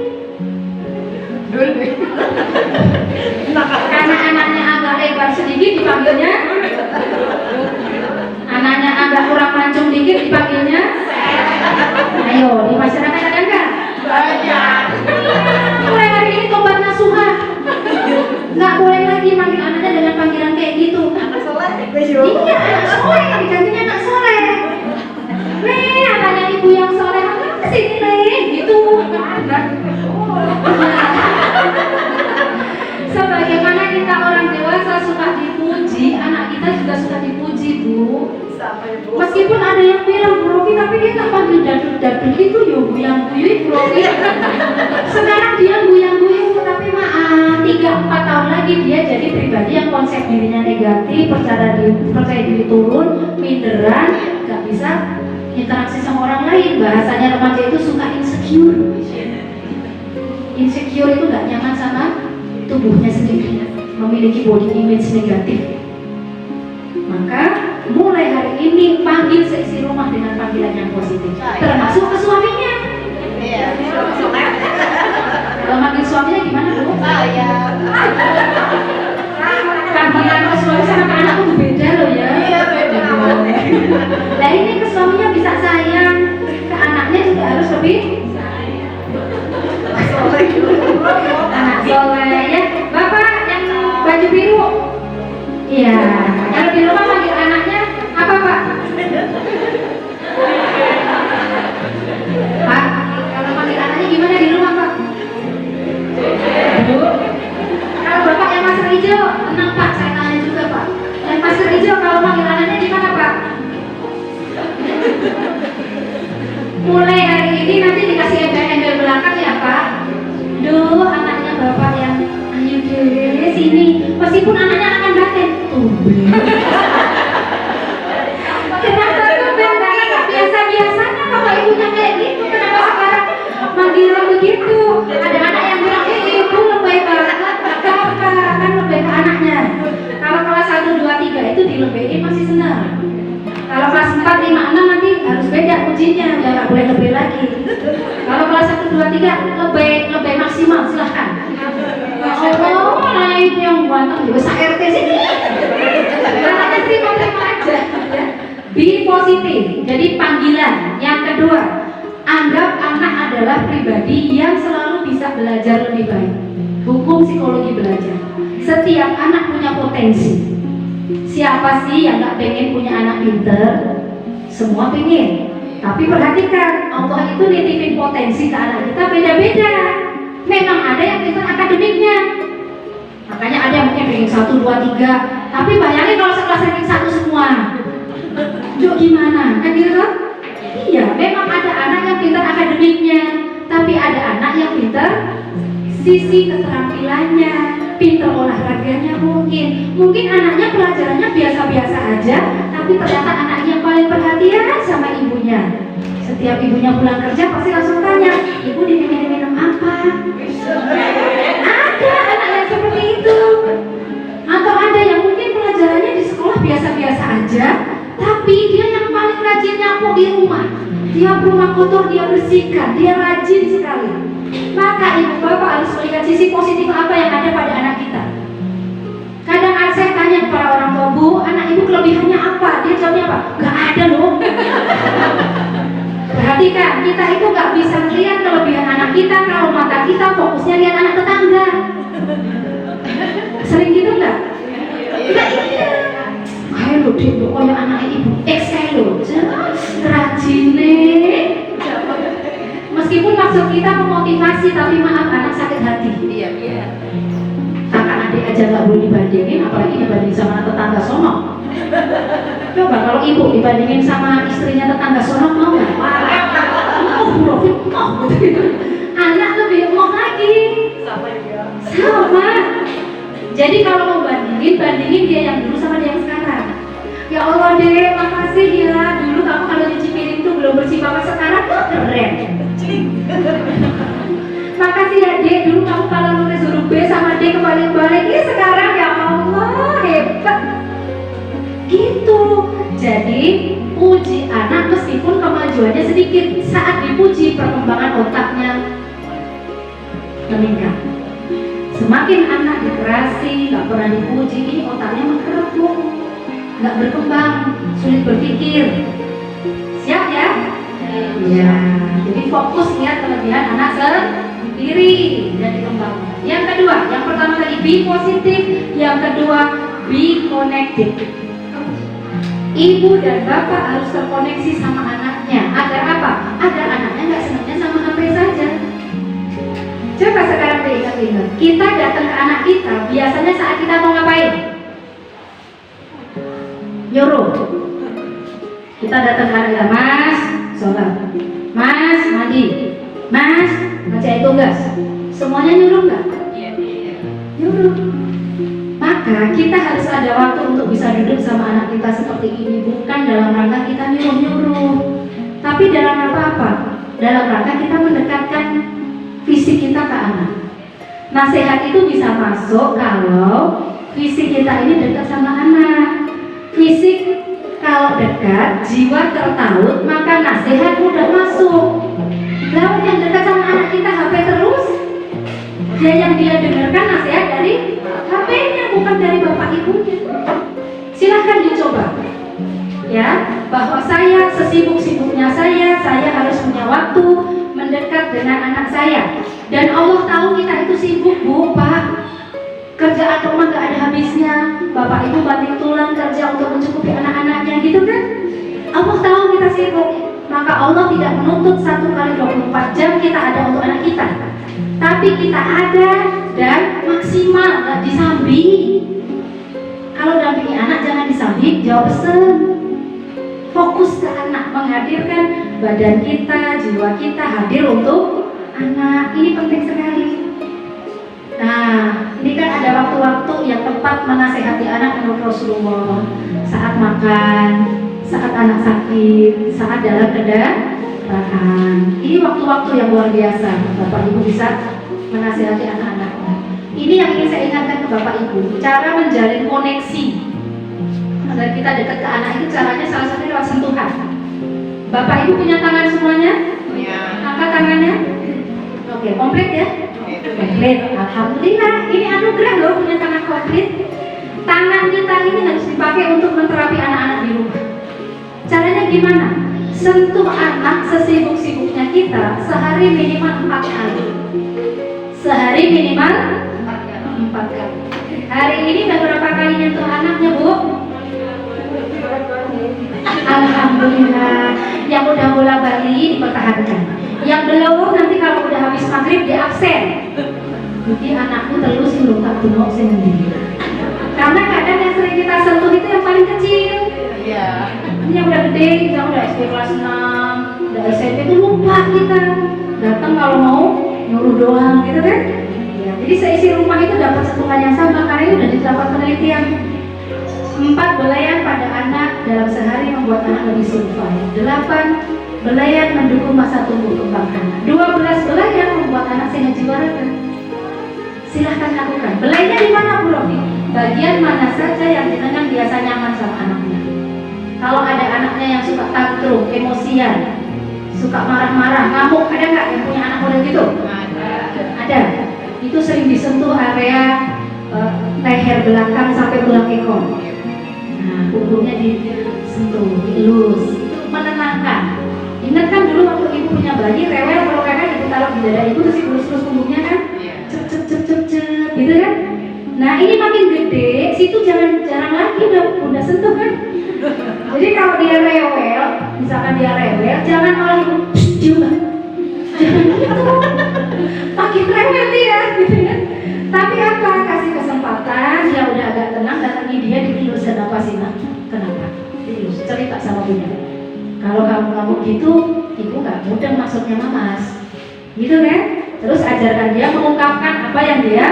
Karena anaknya agak lebar sedikit dipanggilnya. Anaknya agak kurang mancung dikit dipanggilnya. Ayo, di masyarakat ada enggak? Banyak. Mulai hari ini tobat nasuha. Nggak boleh lagi manggil anaknya dengan panggilan kayak gitu. Anak soleh. Iya, anak soleh. Digantinya anak soleh. Nih, anaknya ibu yang soleh. Apa sih ini? Gitu. Sebagaimana kita orang dewasa suka dipuji, anak kita juga suka dipuji, Bu. Meskipun ada yang bilang Bu Rofi, tapi dia tak panggil dadul-dadul itu ya buyang-buyui Bu Rofi. Sekarang dia buyang-buyui, tapi maaf 3-4 tahun lagi dia jadi pribadi yang konsep dirinya negatif, percaya diri turun, minderan, gak bisa interaksi sama orang lain. Bahasanya remaja itu suka insecure. Insecure itu gak nyaman sama tubuhnya sendiri, memiliki body image negatif. Maka mulai hari ini panggil seisi rumah dengan panggilan yang positif, termasuk ke suaminya. Iya. Kalau manggil suaminya gimana, Bu? Panggilan ke suami sama ke anak itu beda loh ya. Iya, beda. Nah ini ke suaminya bisa sayang, ke anaknya juga harus lebih anak soleh ya. Bapak yang baju biru, iya. Yang di rumah panggil anaknya apa, Pak? Pak, kalau panggil anaknya gimana di rumah, Pak? Bu. Kalau bapak yang masker hijau, tenang Pak, saya tanya juga Pak. Yang masker hijau kalau panggil anaknya gimana, Pak? Mulai hari ini nanti dikasih embel-embel belakang ya, Pak. Duh, anaknya bapak yang ayo deh sini. Meskipun anaknya akan batin. Tumben. Kenapa tumben? Karena gak biasa-biasanya bapak ibunya kayak gitu. Kenapa sekarang manggilnya begitu? Ada anak yang bilang, ibu lebay banget. Apa? Kan lebay ke anaknya. Kalau kelas 1, 2, 3 itu dilebayin masih senang. Kalau kelas 4, 5, 6 nanti harus beda ujinya, nggak boleh lebih lagi. Kalau kelas 1, 2, 3 lebih maksimal, silahkan. Oh, nah itu yang ganteng juga RT sini. Anaknya terima aja. Ya. Be positif. Jadi panggilan. Yang kedua, anggap anak adalah pribadi yang selalu bisa belajar lebih baik. Hukum psikologi belajar. Setiap anak punya potensi. Siapa sih yang gak pengen punya anak pinter? Semua pengen. Tapi perhatikan, Allah itu nitipin potensi ke anak kita beda-beda. Memang ada yang pinter akademiknya. Makanya ada yang mungkin ranking 1, 2, 3. Tapi bayangin kalau sekelas ranking 1 semua. Jok gimana? Kan gitu kan? Iya, memang ada anak yang pinter akademiknya. Tapi ada anak yang pinter sisi keterampilannya, pintar olahraganya mungkin anaknya pelajarannya biasa-biasa aja, tapi ternyata anaknya yang paling perhatian sama ibunya. Setiap ibunya pulang kerja pasti langsung tanya, ibu diminum apa? Ada anak yang seperti itu. Atau ada yang mungkin pelajarannya di sekolah biasa-biasa aja, tapi dia yang paling rajin nyapu di rumah. Tiap rumah kotor dia bersihkan, dia rajin sekali. Maka ibu bapak harus melihat sisi positif apa yang ada pada anak kita. Kadang saya tanya kepada orang tua, bu, anak ibu kelebihannya apa? Dia jawabnya apa? Gak ada loh. Perhatikan, kita itu gak bisa melihat kelebihan anak kita kalau mata kita fokusnya lihat anak tetangga. Sering gitu nggak? Iya. Kayak lo deh, pokoknya anak ibu X kayak lo, rajin nih. Meskipun maksud kita memotivasi, tapi maaf anak sakit hati. Iya. Kakak adik aja nggak boleh dibandingin, apalagi dibanding sama tetangga sono. Coba kalau ibu dibandingin sama istrinya tetangga sono mau nggak? Gitu. Anak lebih emoh lagi. Sama. Jadi kalau mau bandingin dia yang dulu sama dia yang sekarang. Ya Allah deh, makasih ya. Dulu kamu kalau nyuci piring tuh belum bersih banget, sekarang tuh keren. Makasih ya dek, dulu kamu kalau nulis huruf B sama D kebalik-balik, ya sekarang ya Allah hebat. Gitu. Jadi puji anak meskipun kemajuannya sedikit, saat dipuji perkembangan otaknya meningkat. Semakin anak dikerasi, gak pernah dipuji, ini otaknya mengkerepuk, gak berkembang, sulit berpikir. Siap ya? Ya. Jadi fokus lihat kelebihan anak sendiri dan dikembangkan. Yang kedua, yang pertama tadi be positif, yang kedua be connected. Ibu dan bapak harus terkoneksi sama anaknya. Agar apa? Agar anaknya nggak senangnya sama HP saja. Coba sekarang diingat-ingat. Kita datang ke anak kita, biasanya saat kita mau ngapain? Nyuruh. Kita datang ke anak kita, Mas, sholat. Mas, mandi. Mas, ngerjain tugas. Semuanya nyuruh nggak? Iya. Nyuruh. Maka kita harus ada waktu untuk bisa duduk sama anak kita seperti ini, bukan dalam rangka kita nyuruh-nyuruh, tapi dalam rangka apa? Dalam rangka kita mendekatkan visi kita ke anak. Nasihat itu bisa masuk kalau visi kita ini dekat sama anak. Fisik kalau dekat, jiwa tertaut, maka nasihat mudah masuk. Lalu yang dekat sama anak kita HP terus, yang dia dengarkan nasihat dari HP-nya, bukan dari bapak ibunya. Silahkan dicoba ya, bahwa saya sesibuk-sibuknya saya harus punya waktu mendekat dengan anak saya. Dan Allah tahu kita itu sibuk, bu, pak, kerjaan rumah gak ada habisnya, bapak ibu banting tulang kerja untuk mencukupi anak-anaknya, gitu kan. Allah tahu kita sibuk, maka Allah tidak menuntut 1 kali 24 jam kita ada untuk anak kita, tapi kita ada dan maksimal, gak disambi. Kalau dampingi anak jangan disambi, jawab pesen. Fokus ke anak, menghadirkan badan kita, jiwa kita hadir untuk anak. Ini penting sekali. Nah, ini kan ada waktu-waktu yang tepat menasehati anak menurut Rasulullah. Saat makan, saat anak sakit, saat dalam keadaan. Ini waktu-waktu yang luar biasa. Bapak Ibu bisa menasehati anak-anaknya. Ini yang ingin saya ingatkan ke Bapak Ibu, cara menjalin koneksi agar kita dekat ke anak itu caranya salah satunya lewat sentuhan. Bapak Ibu punya tangan semuanya? Iya. Angkat tangannya. Oke, komplit ya? Komplit. Alhamdulillah, ini anugerah loh punya tangan komplit. Tangan kita ini harus dipakai untuk menterapi anak-anak di rumah. Caranya gimana? Sentuh anak sesibuk-sibuknya kita sehari minimal 4 kali. Sehari minimal 4 kali. Hari ini udah berapa kali nyentuh anaknya, Bu? Alhamdulillah. Yang udah bola bali dipertahankan. Yang belum nanti kalau udah habis maghrib di absen. Jadi anakku terus belum tak tengok sendiri. Karena kadang yang sering kita sentuh itu yang paling kecil. Iya. Ini yang udah gede, yang udah SD kelas 6, udah SMP itu lupa kita. Datang kalau mau nyuruh doang gitu kan. Jadi seisi rumah itu dapat sentuhan yang sama karena itu sudah didapat penelitian. 4 belayan pada anak dalam sehari membuat anak lebih survive. 8 belayan mendukung masa tumbuh kembang anak. 12 belayan membuat anak sehat jiwa raga. Silahkan lakukan. Belayannya di mana Bu Rofi? Bagian mana saja yang jenengan biasa nyaman sama anaknya. Kalau ada anaknya yang suka tantrum, emosian, suka marah-marah, ngamuk, ada nggak yang punya anak model gitu? Ada. Itu sering disentuh area leher belakang sampai tulang ekor. Nah, punggungnya disentuh, dielus, itu menenangkan. Ingat kan dulu waktu ibu punya bayi rewel, kalau kakak ibu taruh di dada ibu terus dilus-lus punggungnya kan? Cep cep cep cep cep, gitu kan? Nah ini makin gede, situ jarang lagi udah sentuh kan? Jadi kalau dia rewel, misalkan dia rewel, jangan malah ibu juga, jangan gitu, makin rewel dia, gitu kan? Tapi apa? Kasih kesempatan, dia udah agak tenang, datangi dia dielus. Kenapa sih nak? Kenapa? Dielus, cerita sama bunda. Kalau kamu gitu, ibu nggak mudah maksudnya mamas, gitu kan? Terus ajarkan dia mengungkapkan apa yang dia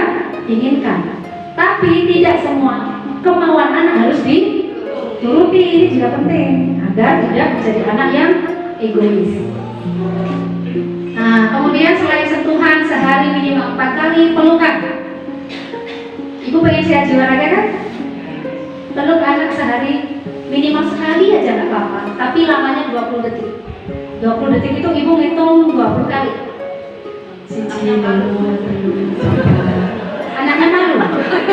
inginkan. Tapi tidak semua kemauan anak harus dituruti, ini juga penting agar tidak menjadi anak yang egois. Nah, kemudian selain sentuhan sehari minimal 4 kali, pelukan. Ibu pengen sehat jiwa raga kan? Peluk anak sehari minimal sekali aja nggak apa-apa, tapi lamanya 20 detik. 20 detik itu ibu ngitung 20 kali. Anaknya malu.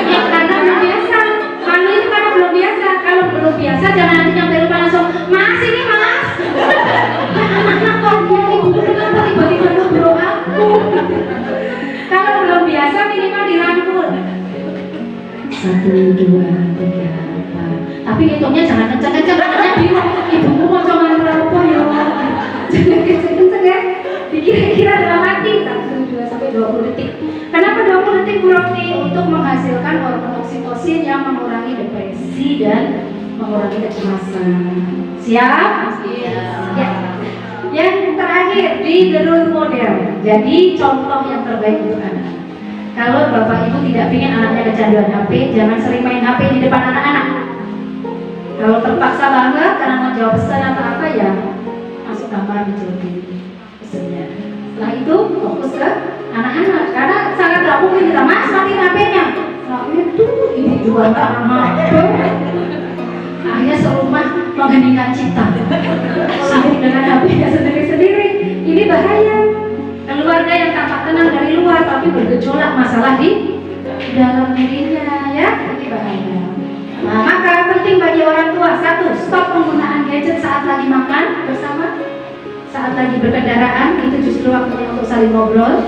Ya, karena belum biasa. Malu itu karena belum biasa. Kalau belum biasa jangan nanti nyampe rumah langsung, "Mas, ini Mas." Ya anaknya kok dia ibu kenapa tiba-tiba ngobrol aku. Kalau belum biasa minimal dirangkul. 1, 2, 3, 4. Tapi hitungnya jangan kenceng-kenceng, anaknya bingung. Ibuku mau coba apa ya? Jangan kenceng-kenceng ya. Dikira-kira dalam hati 1, 2, sampai 20 detik. Kenapa 20 detik Bu Rofi? Untuk menghasilkan hormon oksitosin yang mengurangi depresi dan mengurangi kecemasan. Siap? Siap. Ya. Yang terakhir, di the role model. Jadi contoh yang terbaik untuk anak. Kalau bapak ibu tidak ingin anaknya kecanduan HP, jangan sering main HP di depan anak-anak. Kalau terpaksa banget karena mau jawab pesan atau apa ya, masuk kamar dijawabin pesannya. Setelah itu fokus ke anak-anak, karena sangat tidak mungkin kita Mas matiin HP-nya. Nah itu ibu jual HP. Akhirnya serumah mengheningkan cita. Sibuk dengan HP-nya sendiri-sendiri. Ini bahaya. Keluarga yang tampak tenang dari luar tapi bergejolak masalah di dalam dirinya, ya, ini bahaya. Nah, maka penting bagi orang tua, 1, stop penggunaan gadget saat lagi makan bersama, saat lagi berkendaraan, itu justru waktunya untuk saling ngobrol.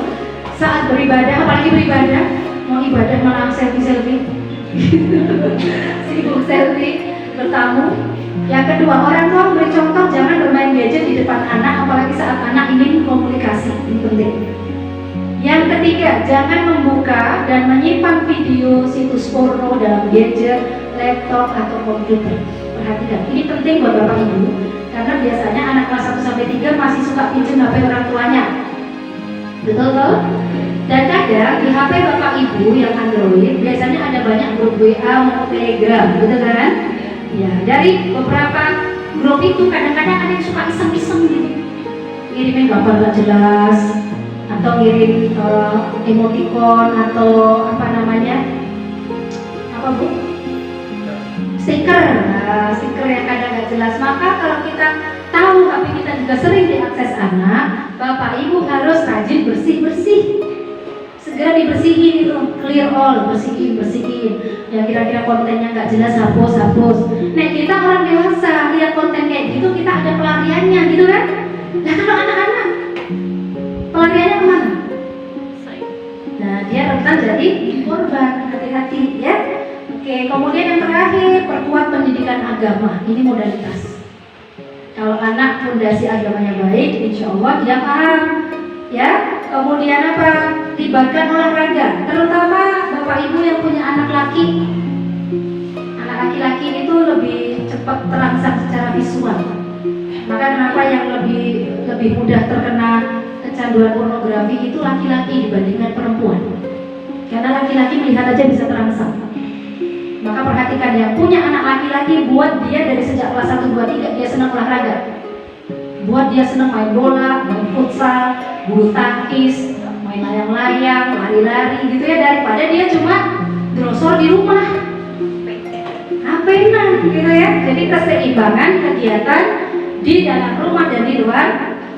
Saat beribadah, apalagi beribadah, mau ibadah malah selfie, sibuk selfie, bertamu. Yang kedua, orang tua memberi contoh, jangan bermain gadget di depan anak, apalagi saat anak ingin komunikasi, ini penting. Yang ketiga, jangan membuka dan menyimpan video situs porno dalam gadget, laptop, atau komputer. Perhatikan, ini penting buat bapak ibu, karena biasanya anak kelas 1-3 masih suka pinjam HP orang tuanya. Betul? Dan kadang di HP bapak ibu yang Android biasanya ada banyak grup WA maupun Telegram, betul kan? Ya, dari beberapa grup itu kadang-kadang ada yang suka iseng-iseng gitu, ngirimin gambar gak jelas, atau ngirim emoticon atau apa namanya, apa bu? Stiker, stiker yang kadang gak jelas. Maka kalau kita tahu HP kita juga sering diakses anak, bapak ibu harus rajin bersih-bersih. Segera dibersihin itu, clear all, bersihin. Yang kira-kira kontennya nggak jelas hapus. Nah kita orang dewasa lihat konten kayak gitu kita ada pelariannya gitu kan? Nah kalau anak-anak pelariannya kemana? Nah dia rentan jadi korban, hati-hati ya. Oke, kemudian yang terakhir, perkuat pendidikan agama. Ini modalitas. Kalau anak fondasi agamanya baik, insya Allah dia paham ya. Kemudian apa? Libatkan olahraga, terutama bapak ibu yang punya anak laki. Anak laki-laki itu lebih cepat terangsang secara visual. Maka kenapa yang lebih mudah terkena kecanduan pornografi itu laki-laki dibandingkan perempuan. karena laki-laki melihat aja bisa terangsang. Maka perhatikan, yang punya anak laki-laki, buat dia dari sejak kelas 1, 2, 3 dia senang olahraga. Buat dia senang main bola, main futsal, bulu tangkis, main layang-layang, lari-lari gitu ya, daripada dia cuma drosor di rumah. Ngapain gitu ya. Jadi keseimbangan kegiatan di dalam rumah dan di luar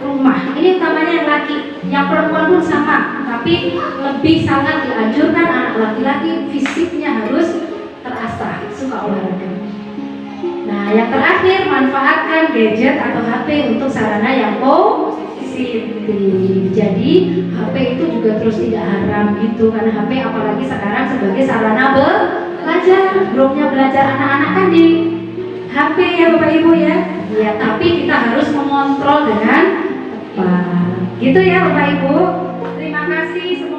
rumah. Ini utamanya yang laki, yang perempuan pun sama, tapi lebih sangat dianjurkan anak laki-laki fisiknya harus terasah, suka olahraga. Nah, yang terakhir, manfaatkan gadget atau HP untuk sarana yang positif. Jadi HP itu juga terus tidak haram gitu, karena HP apalagi sekarang sebagai sarana belajar. Grupnya belajar anak-anak kan di HP ya Bapak Ibu ya. Ya, tapi kita harus mengontrol dengan tepat. Gitu ya Bapak Ibu. Terima kasih.